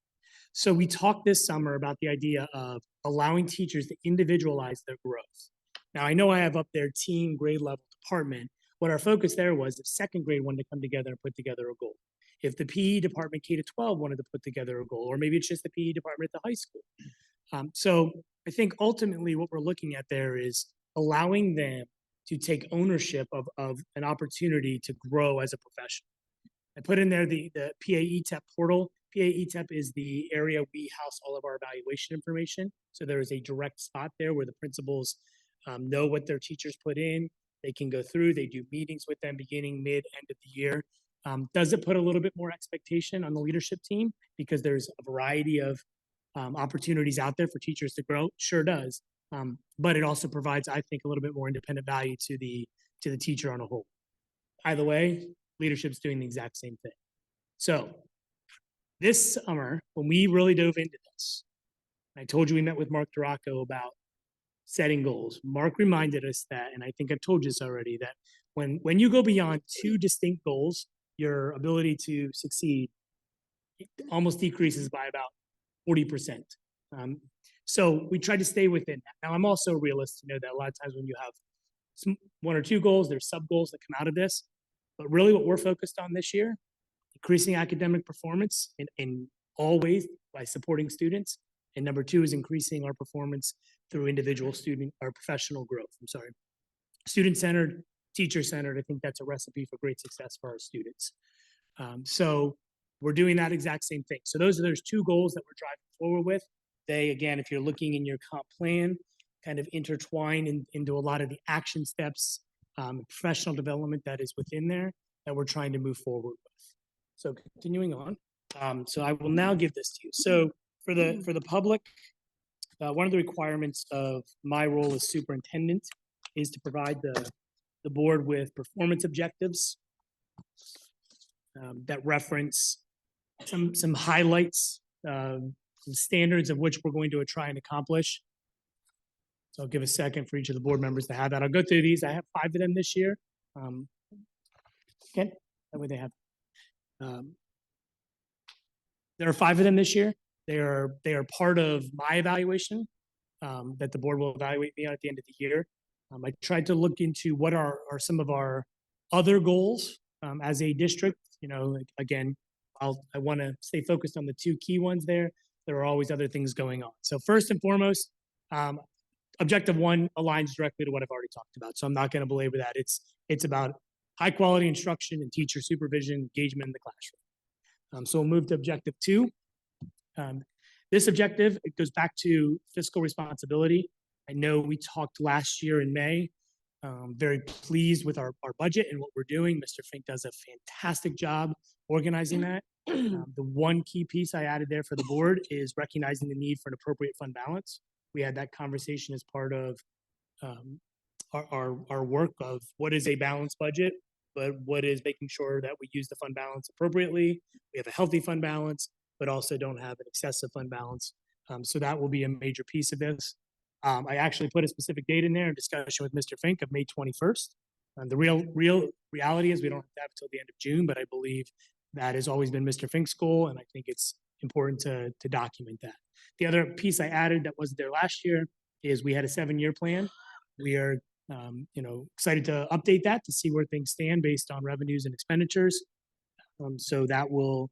So we talked this summer about the idea of allowing teachers to individualize their growth. Now, I know I have up there team, grade level, department. What our focus there was if second grade wanted to come together and put together a goal. If the PE department K-12 wanted to put together a goal, or maybe it's just the PE department at the high school. So I think ultimately what we're looking at there is allowing them to take ownership of an opportunity to grow as a professional. I put in there the PAE-TEP portal. PAE-TEP is the area we house all of our evaluation information. So there is a direct spot there where the principals know what their teachers put in. They can go through, they do meetings with them beginning, mid, end of the year. Does it put a little bit more expectation on the leadership team because there's a variety of opportunities out there for teachers to grow? Sure does. But it also provides, I think, a little bit more independent value to the teacher on a whole. Either way, leadership's doing the exact same thing. So this summer, when we really dove into this, I told you we met with Mark Duraco about setting goals. Mark reminded us that, and I think I've told you this already, that when you go beyond 2 distinct goals, your ability to succeed almost decreases by about 40%. So we tried to stay within that. Now, I'm also a realist to know that a lot of times when you have 1 or 2 goals, there's sub goals that come out of this. But really what we're focused on this year, increasing academic performance in all ways by supporting students. And number 2 is increasing our performance through individual student or professional growth. Student-centered, teacher-centered. I think that's a recipe for great success for our students. So we're doing that exact same thing. So there's 2 goals that we're driving forward with. They, again, if you're looking in your comp plan, kind of intertwine into a lot of the action steps, professional development that is within there that we're trying to move forward with. So continuing on. So I will now give this to you. So for the public, one of the requirements of my role as superintendent is to provide the board with performance objectives that reference some highlights, some standards of which we're going to try and accomplish. So I'll give a second for each of the board members to have that. I'll go through these. I have 5 of them this year. Okay, that way they have. There are 5 of them this year. They are part of my evaluation that the board will evaluate me on at the end of the year. I tried to look into what are some of our other goals as a district. You know, again, I want to stay focused on the 2 key ones there. There are always other things going on. So first and foremost, objective 1 aligns directly to what I've already talked about. So I'm not going to belabor that. It's about high quality instruction and teacher supervision, engagement in the classroom. So we'll move to objective 2. This objective, it goes back to fiscal responsibility. I know we talked last year in May. Very pleased with our budget and what we're doing. Mr. Fink does a fantastic job organizing that. The one key piece I added there for the board is recognizing the need for an appropriate fund balance. We had that conversation as part of our work of what is a balanced budget, but what is making sure that we use the fund balance appropriately. We have a healthy fund balance, but also don't have an excessive fund balance. So that will be a major piece of this. I actually put a specific date in there in discussion with Mr. Fink of May 21st. The real reality is we don't have to have it till the end of June, but I believe that has always been Mr. Fink's goal, and I think it's important to document that. The other piece I added that wasn't there last year is we had a 7-year plan. We are excited to update that to see where things stand based on revenues and expenditures. So that will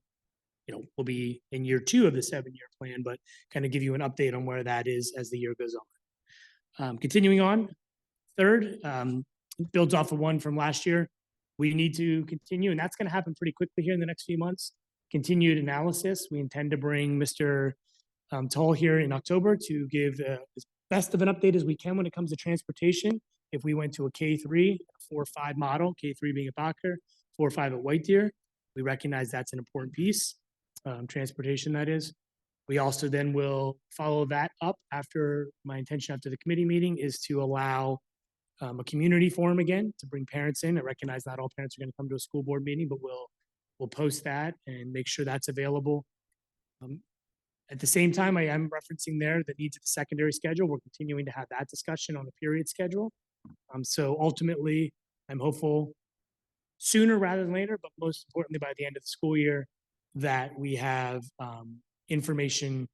be in year 2 of the 7-year plan, but kind of give you an update on where that is as the year goes on. Continuing on, third, builds off of one from last year. We need to continue, and that's going to happen pretty quickly here in the next few months. Continued analysis. We intend to bring Mr. Tull here in October to give best of an update as we can when it comes to transportation. If we went to a K3, 4-5 model, K3 being at Bacher, 4-5 at White Deer, we recognize that's an important piece, transportation that is. We also then will follow that up after, my intention after the committee meeting is to allow a community forum again, to bring parents in. I recognize not all parents are going to come to a school board meeting, but we'll post that and make sure that's available. At the same time, I am referencing there the needs of the secondary schedule. We're continuing to have that discussion on the period schedule. So ultimately, I'm hopeful sooner rather than later, but most importantly, by the end of the school year, that we have information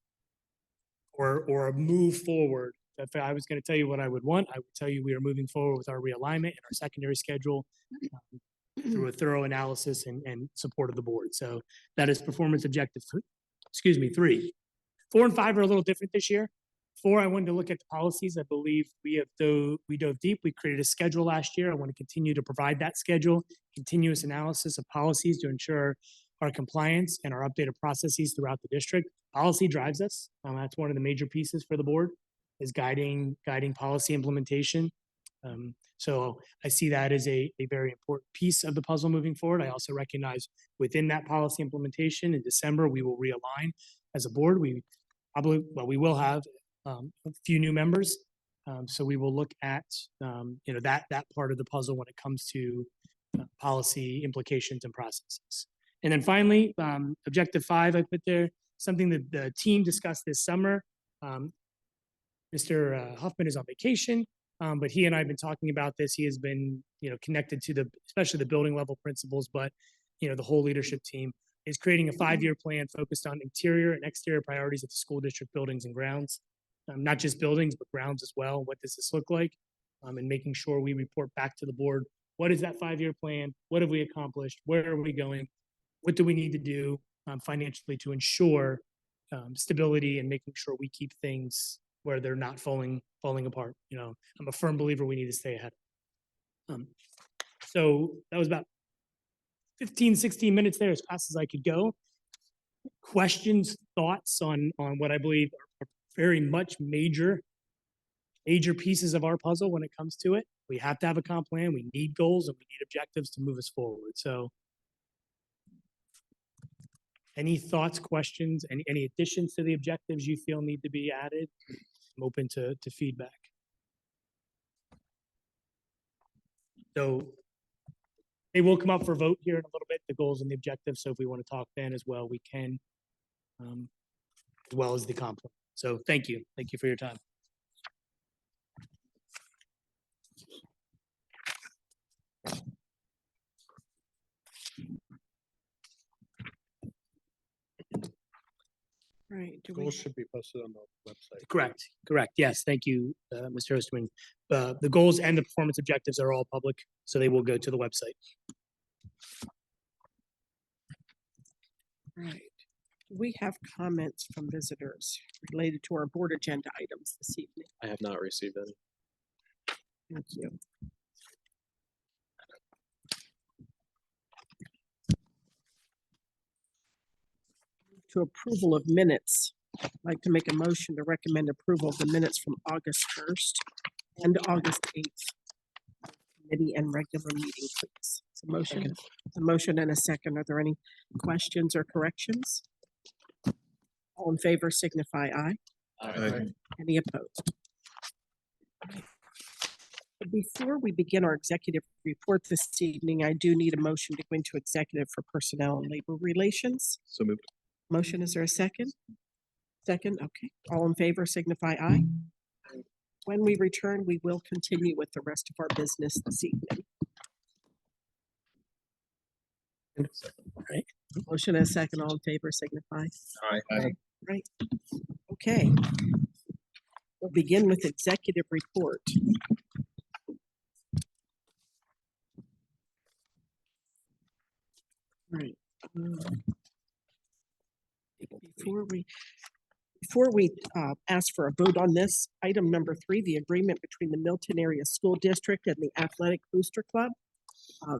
or a move forward. If I was going to tell you what I would want, I would tell you we are moving forward with our realignment and our secondary schedule through a thorough analysis and support of the board. So that is performance objective, 3. 4 and 5 are a little different this year. 4, I wanted to look at the policies. I believe we dove deep. We created a schedule last year. I want to continue to provide that schedule, continuous analysis of policies to ensure our compliance and our updated processes throughout the district. Policy drives us. That's one of the major pieces for the board, is guiding policy implementation. So I see that as a very important piece of the puzzle moving forward. I also recognize within that policy implementation in December, we will realign as a board. We will have a few new members. So we will look at, that part of the puzzle when it comes to policy implications and processes. And then finally, objective 5, I put there, something that the team discussed this summer. Mr. Huffman is on vacation, but he and I have been talking about this. He has been, connected to especially the building level principals, but, the whole leadership team is creating a 5-year plan focused on interior and exterior priorities of the school district buildings and grounds. Not just buildings, but grounds as well. What does this look like? And making sure we report back to the board. What is that 5-year plan? What have we accomplished? Where are we going? What do we need to do financially to ensure stability and making sure we keep things where they're not falling apart? I'm a firm believer we need to stay ahead. So that was about 15, 16 minutes there, as fast as I could go. Questions, thoughts on what I believe are very much major pieces of our puzzle when it comes to it. We have to have a comp plan. We need goals and we need objectives to move us forward. So any thoughts, questions, any additions to the objectives you feel need to be added? I'm open to feedback. So they will come up for vote here in a little bit, the goals and the objectives. So if we want to talk then as well, we can, as well as the comp plan. So thank you. Thank you for your time. Right. Goals should be posted on the website. Correct. Yes, thank you, Mr. Osterman. The goals and the performance objectives are all public, so they will go to the website. Right. We have comments from visitors related to our board agenda items this evening. I have not received any. Thank you. To approval of minutes. I'd like to make a motion to recommend approval of the minutes from August 1st and August 8th. Committee and regular meeting, please. It's a motion and a second. Are there any questions or corrections? All in favor signify aye. Aye. Any opposed? Before we begin our executive report this evening, I do need a motion to go into executive for personnel and labor relations. So moved. Motion, is there a second? Second, okay. All in favor signify aye. When we return, we will continue with the rest of our business this evening. Right. Motion and second, all in favor signify. Aye. Right. Okay. We'll begin with executive report. Right. Before we ask for a vote on this, item number 3, the agreement between the Milton Area School District and the Athletic Booster Club.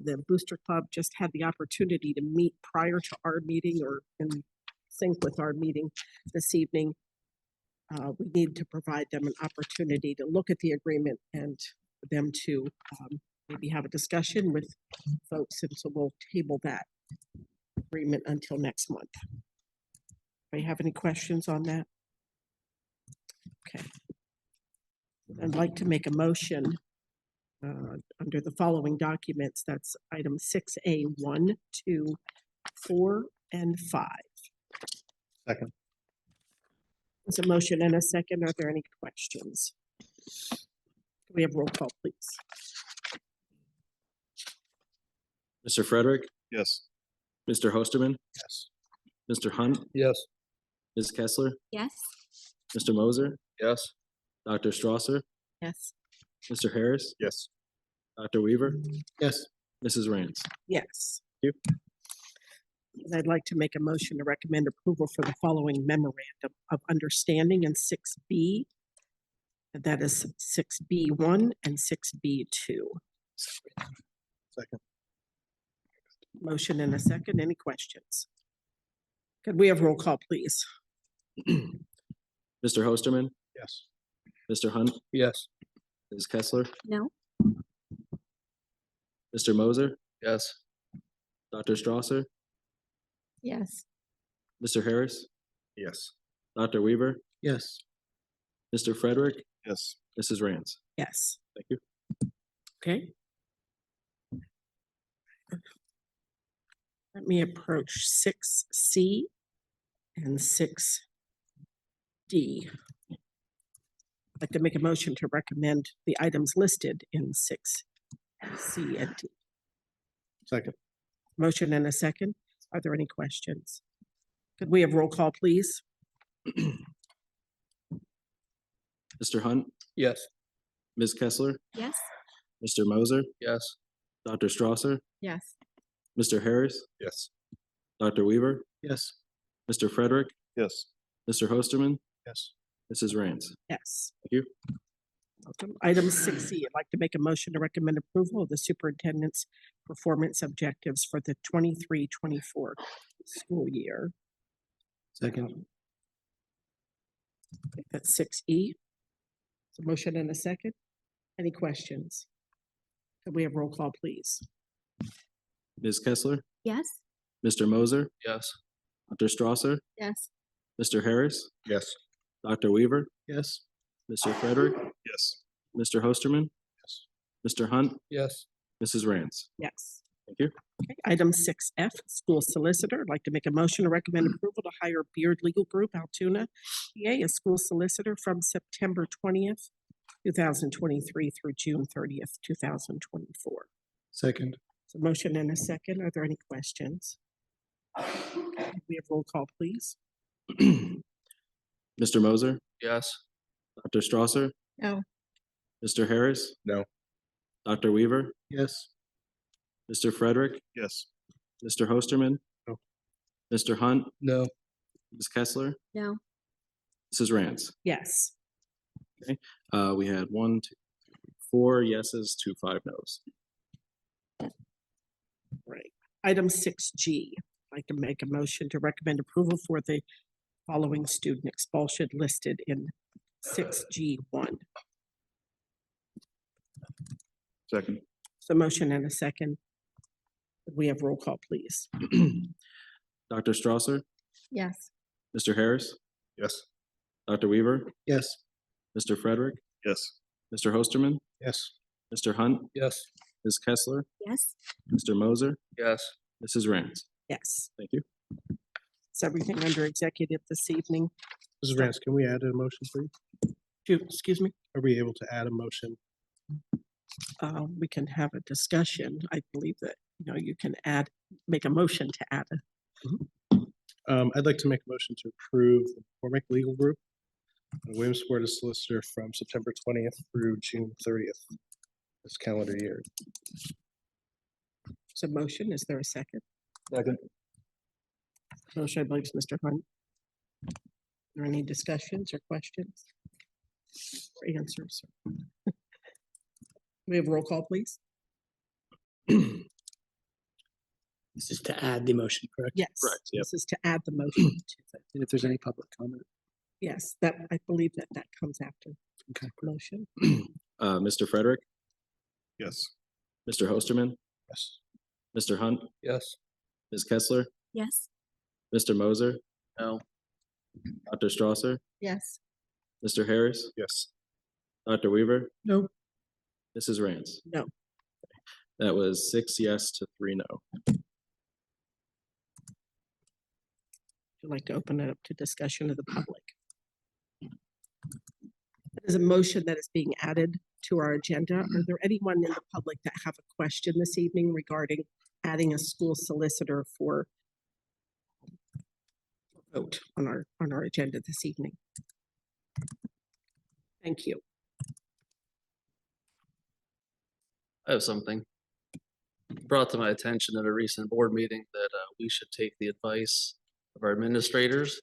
The Booster Club just had the opportunity to meet prior to our meeting or in sync with our meeting this evening. we need to provide them an opportunity to look at the agreement and for them to maybe have a discussion with folks, and so we'll table that agreement until next month. Do you have any questions on that? Okay. I'd like to make a motion under the following documents. That's item 6A, 1, 2, 4, and 5. Second. There's a motion and a second. Are there any questions? Can we have roll call, please? Mr. Frederick, Yes. Mr. Hosterman, Yes. Mr. Hunt, Yes. Ms. Kessler, Yes. Mr. Moser, Yes. Dr. Strasser, Yes. Mr. Harris, Yes. Dr. Weaver, Yes. Mrs. Rance. Yes. Thank And I'd like to make a motion to recommend approval for the following memorandum of understanding in 6B. And that is 6B1 and 6B2. Second. Motion and a second. Any questions? Could we have roll call, please? Mr. Hosterman, Yes. Mr. Hunt, Yes. Ms. Kessler, No. Mr. Moser, Yes. Dr. Strasser, Yes. Mr. Harris, Yes. Dr. Weaver, Yes. Mr. Frederick, Yes. Mrs. Rance. Yes. Thank you. Okay. Let me approach 6C and 6D. I'd like to make a motion to recommend the items listed in 6C and D. Second. Motion and a second. Are there any questions? Could we have roll call, please? Mr. Hunt, Yes. Ms. Kessler, Yes. Mr. Moser, Yes. Dr. Strasser, Yes. Mr. Harris, Yes. Dr. Weaver, Yes. Mr. Frederick, Yes. Mr. Hosterman, Yes. Mrs. Rance. Yes. Thank you. Welcome. Item 6C, I'd like to make a motion to recommend approval of the superintendent's performance objectives for the 23-24 school year. Second. That's 6E. So motion and a second. Any questions? Could we have roll call, please? Ms. Kessler, Yes. Mr. Moser, Yes. Dr. Strasser, Yes. Mr. Harris, Yes. Dr. Weaver, Yes. Mr. Frederick, Yes. Mr. Hosterman, Yes. Mr. Hunt, Yes. Mrs. Rance. Yes. Thank you. Okay. Item 6F, school solicitor. I'd like to make a motion to recommend approval to hire Beard Legal Group, Altoona, PA, as school solicitor from September 20th, 2023 through June 30th, 2024. Second. So motion and a second. Are there any questions? We have roll call, please. Mr. Moser, Yes. Dr. Strasser, No. Mr. Harris, No. Dr. Weaver, Yes. Mr. Frederick, Yes. Mr. Hosterman, No. Mr. Hunt, No. Ms. Kessler, No. Mrs. Rance. Yes. We had 1, 2, 4 yeses, 2, 5 nos. Right. Item 6G, I'd like to make a motion to recommend approval for the following student expulsion listed in 6G1. Second. So motion and a second. Could we have roll call, please? Dr. Strasser, Yes. Mr. Harris, Yes. Dr. Weaver, Yes. Mr. Frederick, Yes. Mr. Hosterman, Yes. Mr. Hunt, Yes. Ms. Kessler, Yes. Mr. Moser, Yes. Mrs. Rance. Yes. Thank you. Is everything under executive this evening? Mrs. Rance, can we add a motion, please? Excuse me? Are we able to add a motion? We can have a discussion. I believe that, you can make a motion to add a. I'd like to make a motion to approve the McCormick Legal Group, Williamsport as solicitor from September 20th through June 30th this calendar year. So motion, is there a second? Second. Motion, I believe, is Mr. Hunt. Are there any discussions or questions? Or answers? We have roll call, please? This is to add the motion, correct? Yes. Correct, yep. This is to add the motion to the. And if there's any public comment? Yes, that, I believe that that comes after Okay. motion. Mr. Frederick, Yes. Mr. Hosterman, Yes. Mr. Hunt, Yes. Ms. Kessler, Yes. Mr. Moser, No. Dr. Strasser, Yes. Mr. Harris, Yes. Dr. Weaver, No. Mrs. Rance. No. That was 6 yes to 3 no. Would you like to open it up to discussion of the public? There's a motion that is being added to our agenda. Are there anyone in the public that have a question this evening regarding adding a school solicitor for vote on our agenda this evening? Thank you. I have something brought to my attention at a recent board meeting that we should take the advice of our administrators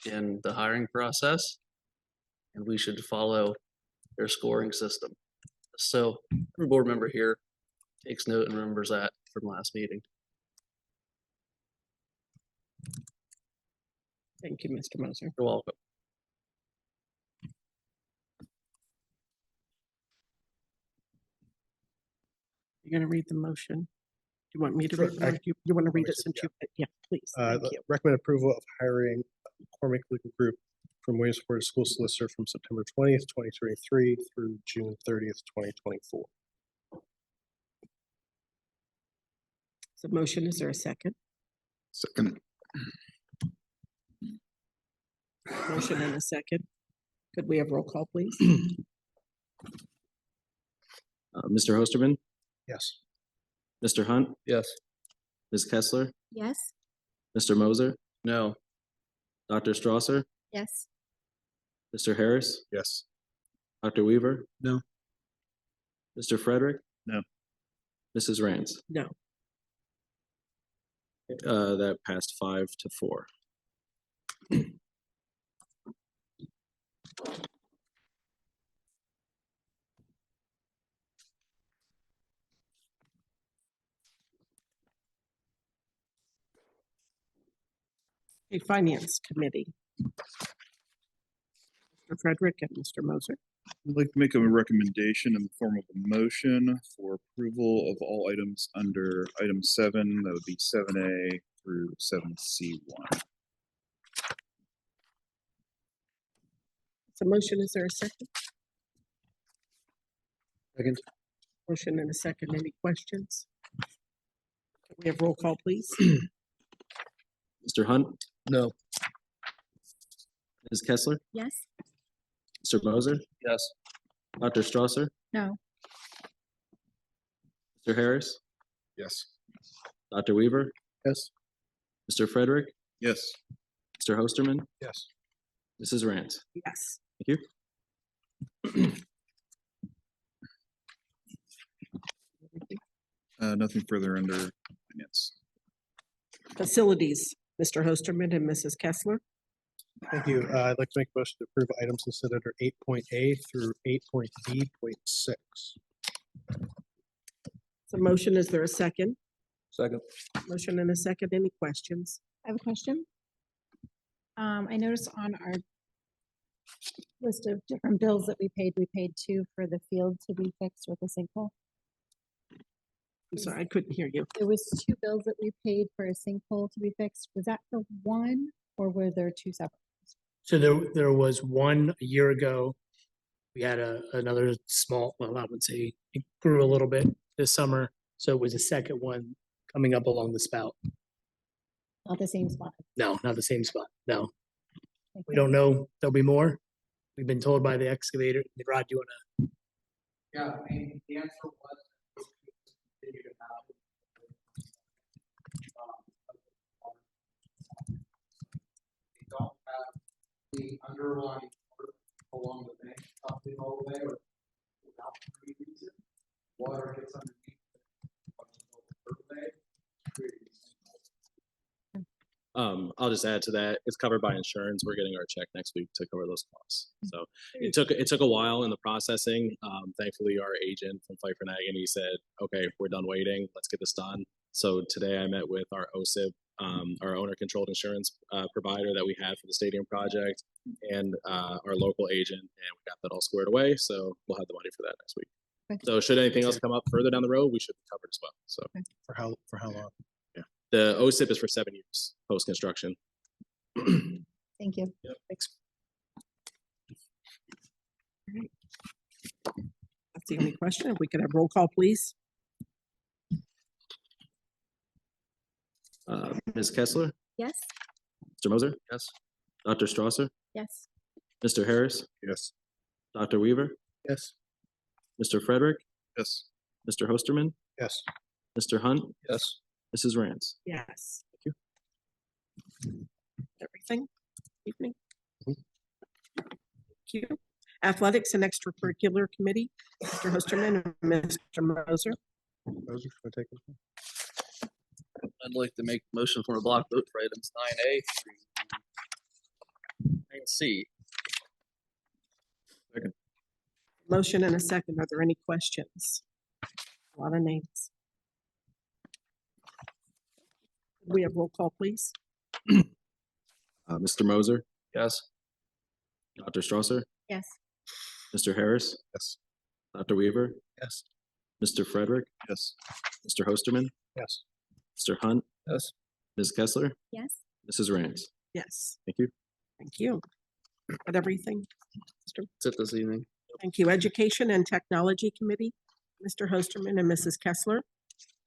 in the hiring process, and we should follow their scoring system. So every board member here takes note and remembers that from last meeting. Thank you, Mr. Moser. You're welcome. You're going to read the motion? Do you want me to Sure, read? Or you want to read it since you? Yeah, please. Thank you. Recommend approval of hiring McCormick Legal Group from Williamsport as school solicitor from September 20th, 2023 through June 30th, 2024. The motion, is there a second? Second. Motion and a second. Could we have roll call, please? Mr. Hosterman, Yes. Mr. Hunt, Yes. Ms. Kessler, Yes. Mr. Moser, No. Dr. Strasser, Yes. Mr. Harris, Yes. Dr. Weaver, No. Mr. Frederick, No. Mrs. Rance. No. That passed 5 to 4. A Finance Committee. Mr. Frederick and Mr. Moser. I'd like to make a recommendation in the form of a motion for approval of all items under item 7, that would be 7A through 7C1. So motion, is there a second? Second. Motion and a second. Any questions? Can we have roll call, please? Mr. Hunt, No. Ms. Kessler, Yes. Mr. Moser, Yes. Dr. Strasser, No. Mr. Harris, Yes. Dr. Weaver, Yes. Mr. Frederick, Yes. Mr. Hosterman, Yes. Mrs. Rance. Yes. Thank you. Nothing further under finance. Facilities, Mr. Hosterman and Mrs. Kessler. Thank you. I'd like to make a motion to approve items listed under 8.A through 8.B.6. So motion, is there a second? Second. Motion and a second. Any questions? I have a question. I noticed on our list of different bills that we paid 2 for the field to be fixed with a sinkhole. I'm sorry, I couldn't hear you. There was 2 bills that we paid for a sinkhole to be fixed. Was that for one or were there 2 separate? So there was one a year ago. We had another small, well, I would say it grew a little bit this summer. So it was a second one coming up along the spout. Not the same spot. No, not the same spot. No. We don't know. There'll be more. We've been told by the excavator. Rod, do you want to? Yeah, I mean, the answer was continue to have we don't have the underlying work along the bank company all the way or without any reason. Water gets underneath I'll just add to that. It's covered by insurance. We're getting our check next week to cover those costs. So it took a while in the processing. Thankfully, our agent from Pfeiffer Nagan, he said, "Okay, we're done waiting. Let's get this done." So today I met with our OSIP our owner-controlled insurance provider that we had for the stadium project, and our local agent, and we got that all squared away. So we'll have the money for that next week. Okay. So should anything else come up further down the road, we should be covered as well. So For how long? yeah, the OSIP is for 7 years post construction. Thank you. Thanks. That's the only question. If we could have roll call, please. Ms. Kessler, Yes. Mr. Moser, Yes. Dr. Strasser, Yes. Mr. Harris, Yes. Dr. Weaver, Yes. Mr. Frederick, Yes. Mr. Hosterman, Yes. Mr. Hunt, Yes. Mrs. Rance. Yes. Thank you. Everything? Evening? Mhm. Thank you. Athletics and Extracurricular Committee, Mr. Hosterman and Mr. Moser. Moser, should I take it? I'd like to make a motion for a block vote for items 9A through 9C. Motion and a second. Are there any questions? A lot of names. We have roll call, please. Mr. Moser, Yes. Dr. Strasser, Yes. Mr. Harris, Yes. Dr. Weaver, Yes. Mr. Frederick, Yes. Mr. Hosterman, Yes. Mr. Hunt, Yes. Ms. Kessler, Yes. Mrs. Rance. Yes. Thank you. Thank you. Got everything? That's it this evening. Thank you. Education and Technology Committee, Mr. Hosterman and Mrs. Kessler.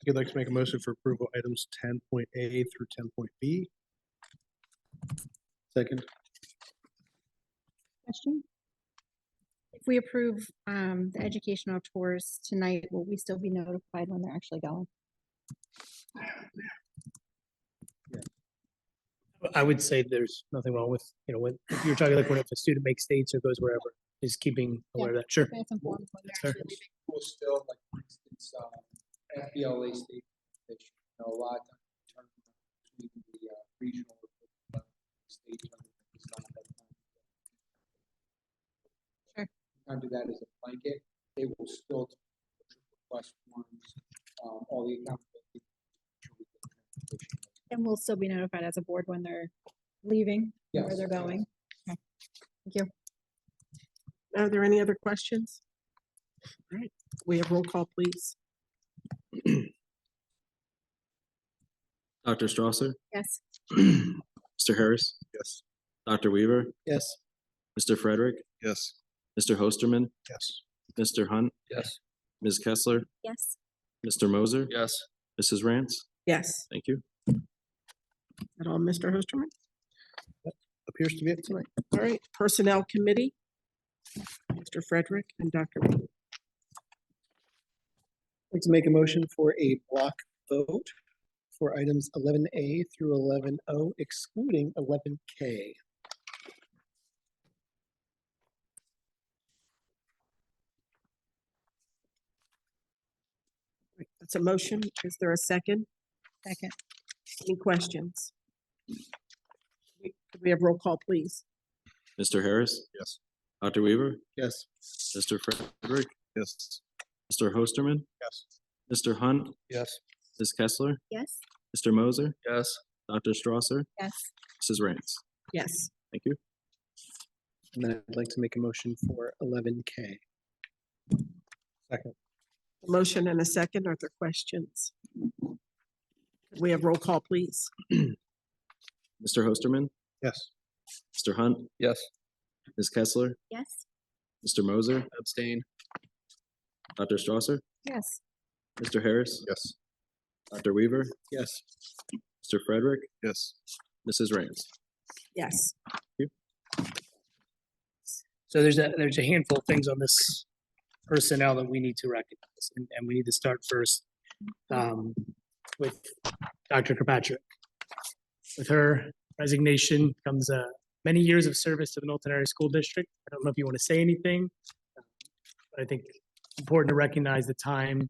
I'd like to make a motion for approval items 10.A through 10.B. Second. Question? If we approve the educational tours tonight, will we still be notified when they're actually going? I would say there's nothing wrong with, when if you're talking like when if a student makes states or goes wherever, is keeping aware of that. Sure. It's informed when That's they're fair. actually leaving. Will still, like, for instance, FBLA state, a lot of times between the regional state. It's not that time. Sure. Kind of that as a blanket, they will still request forms, all the accountability. And we'll still be notified as a board when they're leaving, where Yes. they're going. Okay. Thank you. Are there any other questions? All right, we have roll call, please. Dr. Strasser, Yes. Mr. Harris, Yes. Dr. Weaver, Yes. Mr. Frederick, Yes. Mr. Hosterman, Yes. Mr. Hunt, Yes. Ms. Kessler, Yes. Mr. Moser, Yes. Mrs. Rance. Yes. Thank you. At all, Mr. Hosterman? Appears to be it tonight. All right, Personnel Committee, Mr. Frederick and Dr. Weaver. I'd like to make a motion for a block vote for items 11A through 11O, excluding 11K. That's a motion. Is there a second? Second. Any questions? Could we have roll call, please? Mr. Harris, Yes. Dr. Weaver, Yes. Mr. Frederick, Yes. Mr. Hosterman, Yes. Mr. Hunt, Yes. Ms. Kessler, Yes. Mr. Moser, Yes. Dr. Strasser, Yes. Mrs. Rance. Yes. Thank you. And then I'd like to make a motion for 11K. Second. A motion and a second. Are there questions? Could we have roll call, please? Mr. Hosterman, Yes. Mr. Hunt, Yes. Ms. Kessler, Yes. Mr. Moser, Abstain. Dr. Strasser, Yes. Mr. Harris, Yes. Dr. Weaver, Yes. Mr. Frederick, Yes. Mrs. Rance. Yes. So there's a handful of things on this personnel that we need to recognize, and we need to start first with Dr. Kirkpatrick. With her resignation comes many years of service to the Milton Area School District. I don't know if you want to say anything, but I think it's important to recognize the time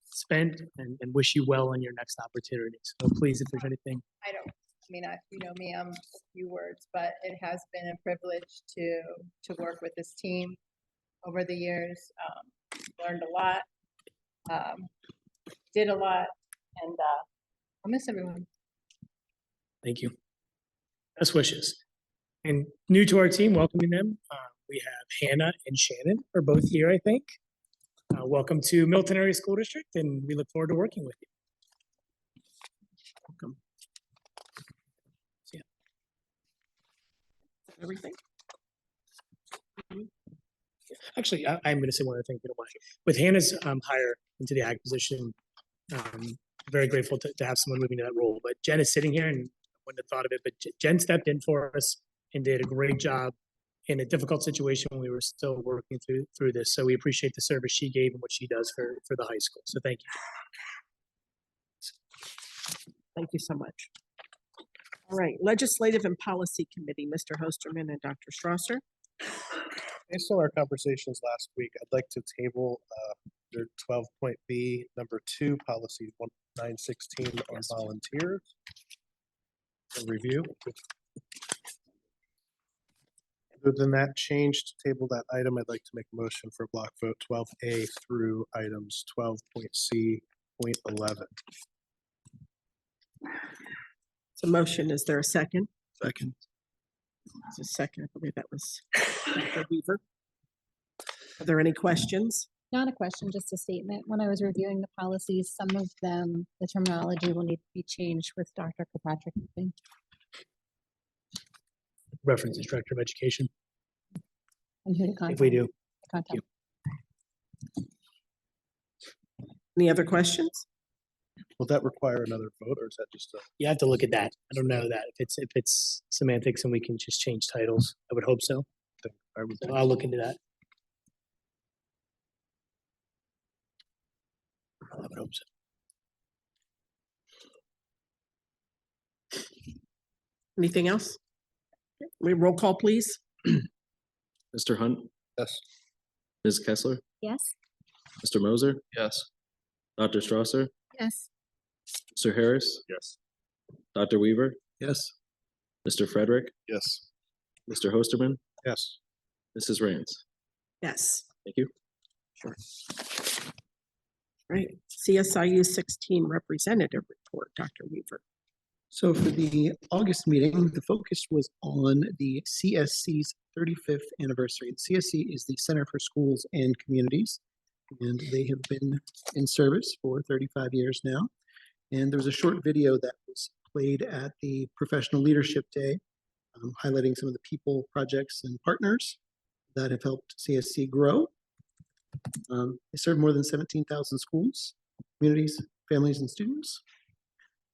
spent and wish you well in your next opportunity. So please, if there's anything. You know me, I'm a few words, but it has been a privilege to work with this team over the years. Learned a lot, did a lot, and I miss everyone. Thank you. Best wishes. And new to our team, welcoming them, we have Hannah and Shannon are both here, I think. Welcome to Milton Area School District, and we look forward to working with you. Welcome. Yeah. Everything. Actually, I'm going to say one other thing, if you don't mind. With Hannah's hire into the ag position, very grateful to have someone moving to that role. But Jen is sitting here, and I wouldn't have thought of it, but Jen stepped in for us and did a great job in a difficult situation when we were still working through this. So we appreciate the service she gave and what she does for the high school. So thank you. Thank you so much. All right, Legislative and Policy Committee, Mr. Hosterman and Dr. Strasser. Based on our conversations last week, I'd like to table your 12.B number 2, policy 1916 on volunteers. A review. Other than that change to table that item, I'd like to make a motion for block vote 12A through items 12.C.11. It's a motion. Is there a second? Second. It's a second. I believe that was Dr. Weaver. Are there any questions? Not a question, just a statement. When I was reviewing the policies, some of them, the terminology will need to be changed with Dr. Kirkpatrick. References Director of Education. And who to contact. If we do. Contact. Any other questions? Will that require another vote, or is that just a? You have to look at that. I don't know that if it's semantics and we can just change titles. I would hope so. So I'll look into that. I would hope so. Anything else? We roll call, please. Mr. Hunt, Yes. Ms. Kessler, Yes. Mr. Moser, Yes. Dr. Strasser, Yes. Mr. Harris, Yes. Dr. Weaver, Yes. Mr. Frederick, Yes. Mr. Hosterman, Yes. Mrs. Rance. Yes. Thank you. Sure. Right. CSIU 16 representative report, Dr. Weaver. So for the August meeting, the focus was on the CSC's 35th anniversary. CSC is the Center for Schools and Communities, and they have been in service for 35 years now. And there was a short video that was played at the Professional Leadership Day, highlighting some of the people, projects, and partners that have helped CSC grow. They serve more than 17,000 schools, communities, families, and students.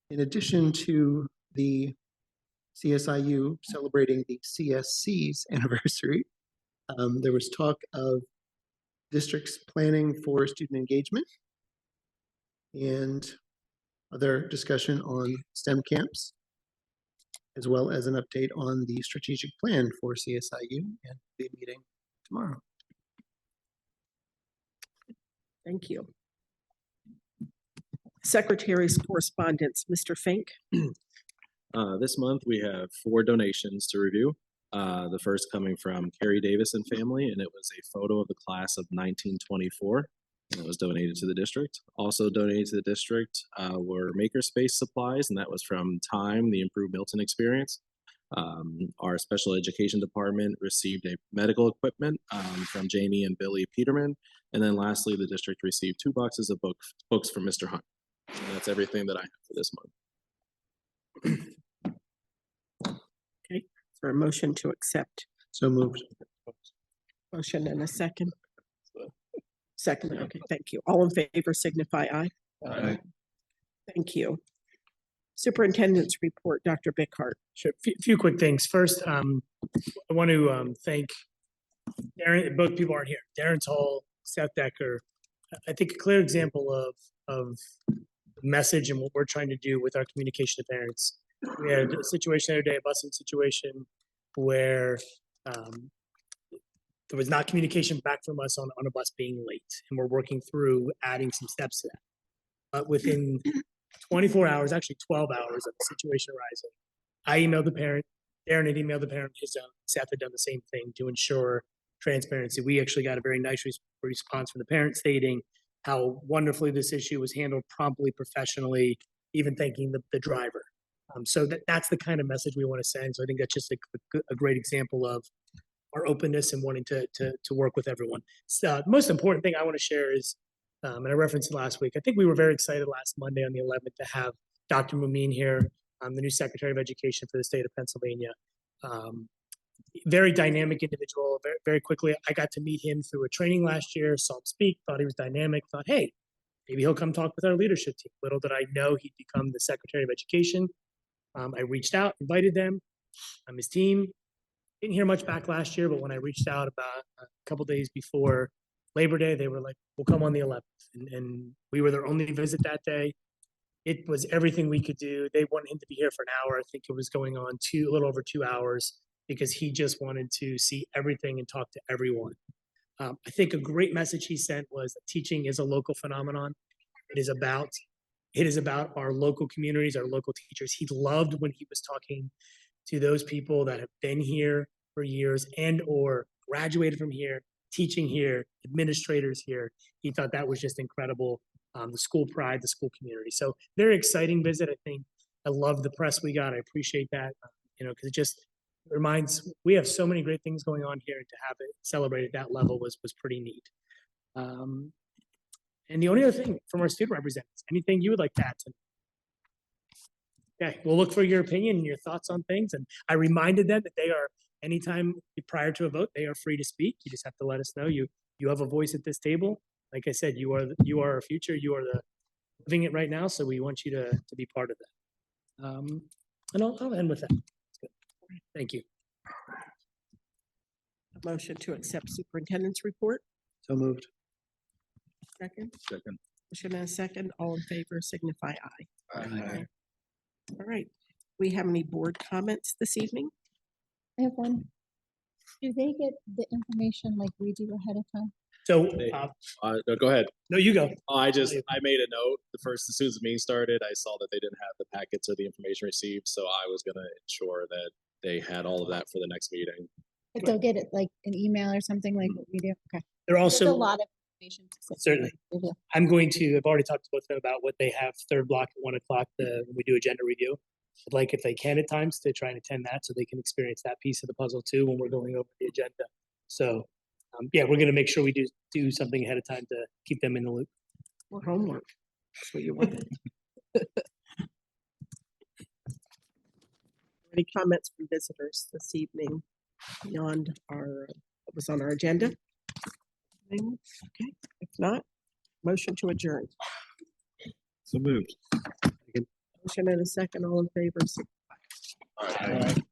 In addition to the CSIU celebrating the CSC's anniversary, there was talk of districts planning for student engagement and other discussion on STEM camps, as well as an update on the strategic plan for CSIU and the meeting tomorrow. Thank you. Secretary's correspondence, Mr. Fink. This month we have 4 donations to review. The first coming from Carrie Davis and family, and it was a photo of the class of 1924. And it was donated to the district. Also donated to the district were makerspace supplies, and that was from Time, the Improved Milton Experience. Our special education department received a medical equipment from Jamie and Billy Peterman. And then lastly, the district received 2 boxes of books from Mr. Hunt. And that's everything that I have for this month. Okay, is there a motion to accept? So moved. Motion and a second. Second, okay, thank you. All in favor signify aye. Aye. Thank you. Superintendent's report, Dr. Bickhart. Sure. Few quick things. First, I want to thank Darren. Both people aren't here. Darren Toll, Seth Decker. I think a clear example of message and what we're trying to do with our communication to parents. We had a situation the other day, a busing situation, where there was not communication back from us on a bus being late, and we're working through adding some steps to that. But within 24 hours, actually 12 hours of the situation arising, I emailed the parent, Darren had emailed the parent, Seth had done the same thing to ensure transparency. We actually got a very nice response from the parent stating how wonderfully this issue was handled promptly, professionally, even thanking the driver. So that's the kind of message we want to send. So I think that's just a great example of our openness and wanting to work with everyone. So the most important thing I want to share is, and I referenced it last week, I think we were very excited last Monday on the 11th to have Dr. Mumin here, the new Secretary of Education for the state of Pennsylvania. Very dynamic individual. Very, very quickly, I got to meet him through a training last year, saw him speak, thought he was dynamic, thought, hey, maybe he'll come talk with our leadership team. Little did I know he'd become the Secretary of Education. I reached out, invited them, his team. Didn't hear much back last year, but when I reached out about a couple days before Labor Day, they were like, we'll come on the 11th. And we were their only visit that day. It was everything we could do. They wanted him to be here for an hour. I think it was going on a little over 2 hours because he just wanted to see everything and talk to everyone. I think a great message he sent was that teaching is a local phenomenon. It is about our local communities, our local teachers. He loved when he was talking to those people that have been here for years and or graduated from here, teaching here, administrators here. He thought that was just incredible. The school pride, the school community. So very exciting visit. I think I love the press we got. I appreciate that, because it just reminds, we have so many great things going on here, and to have it celebrated at that level was pretty neat. And the only other thing from our student representatives, anything you would like to add to? Okay, we'll look for your opinion and your thoughts on things. And I reminded them that they are, anytime prior to a vote, they are free to speak. You just have to let us know you have a voice at this table. Like I said, you are our future. You are living it right now. So we want you to be part of that. And I'll end with that. Thank you. A motion to accept superintendent's report. So moved. Second. Second. Motion and a second. All in favor signify aye. Aye. All right. We have any board comments this evening? I have one. Do they get the information like we do ahead of time? So, No, go ahead. No, you go. Oh, I made a note. As soon as the meeting started, I saw that they didn't have the packets or the information received. So I was going to ensure that they had all of that for the next meeting. But they'll get it like an email or something like what we do? Okay. They're There's also a lot of information. certainly. I've already talked to both of them about what they have third block at 1 o'clock when we do agenda review. I'd like, if they can at times, to try and attend that so they can experience that piece of the puzzle too when we're going over the agenda. So yeah, we're going to make sure we do something ahead of time to keep them in the loop. More homework. That's what you want. Any comments from visitors this evening beyond what was on our agenda? Okay, if not, motion to adjourn. So moved. Motion and a second. All in favor. All right.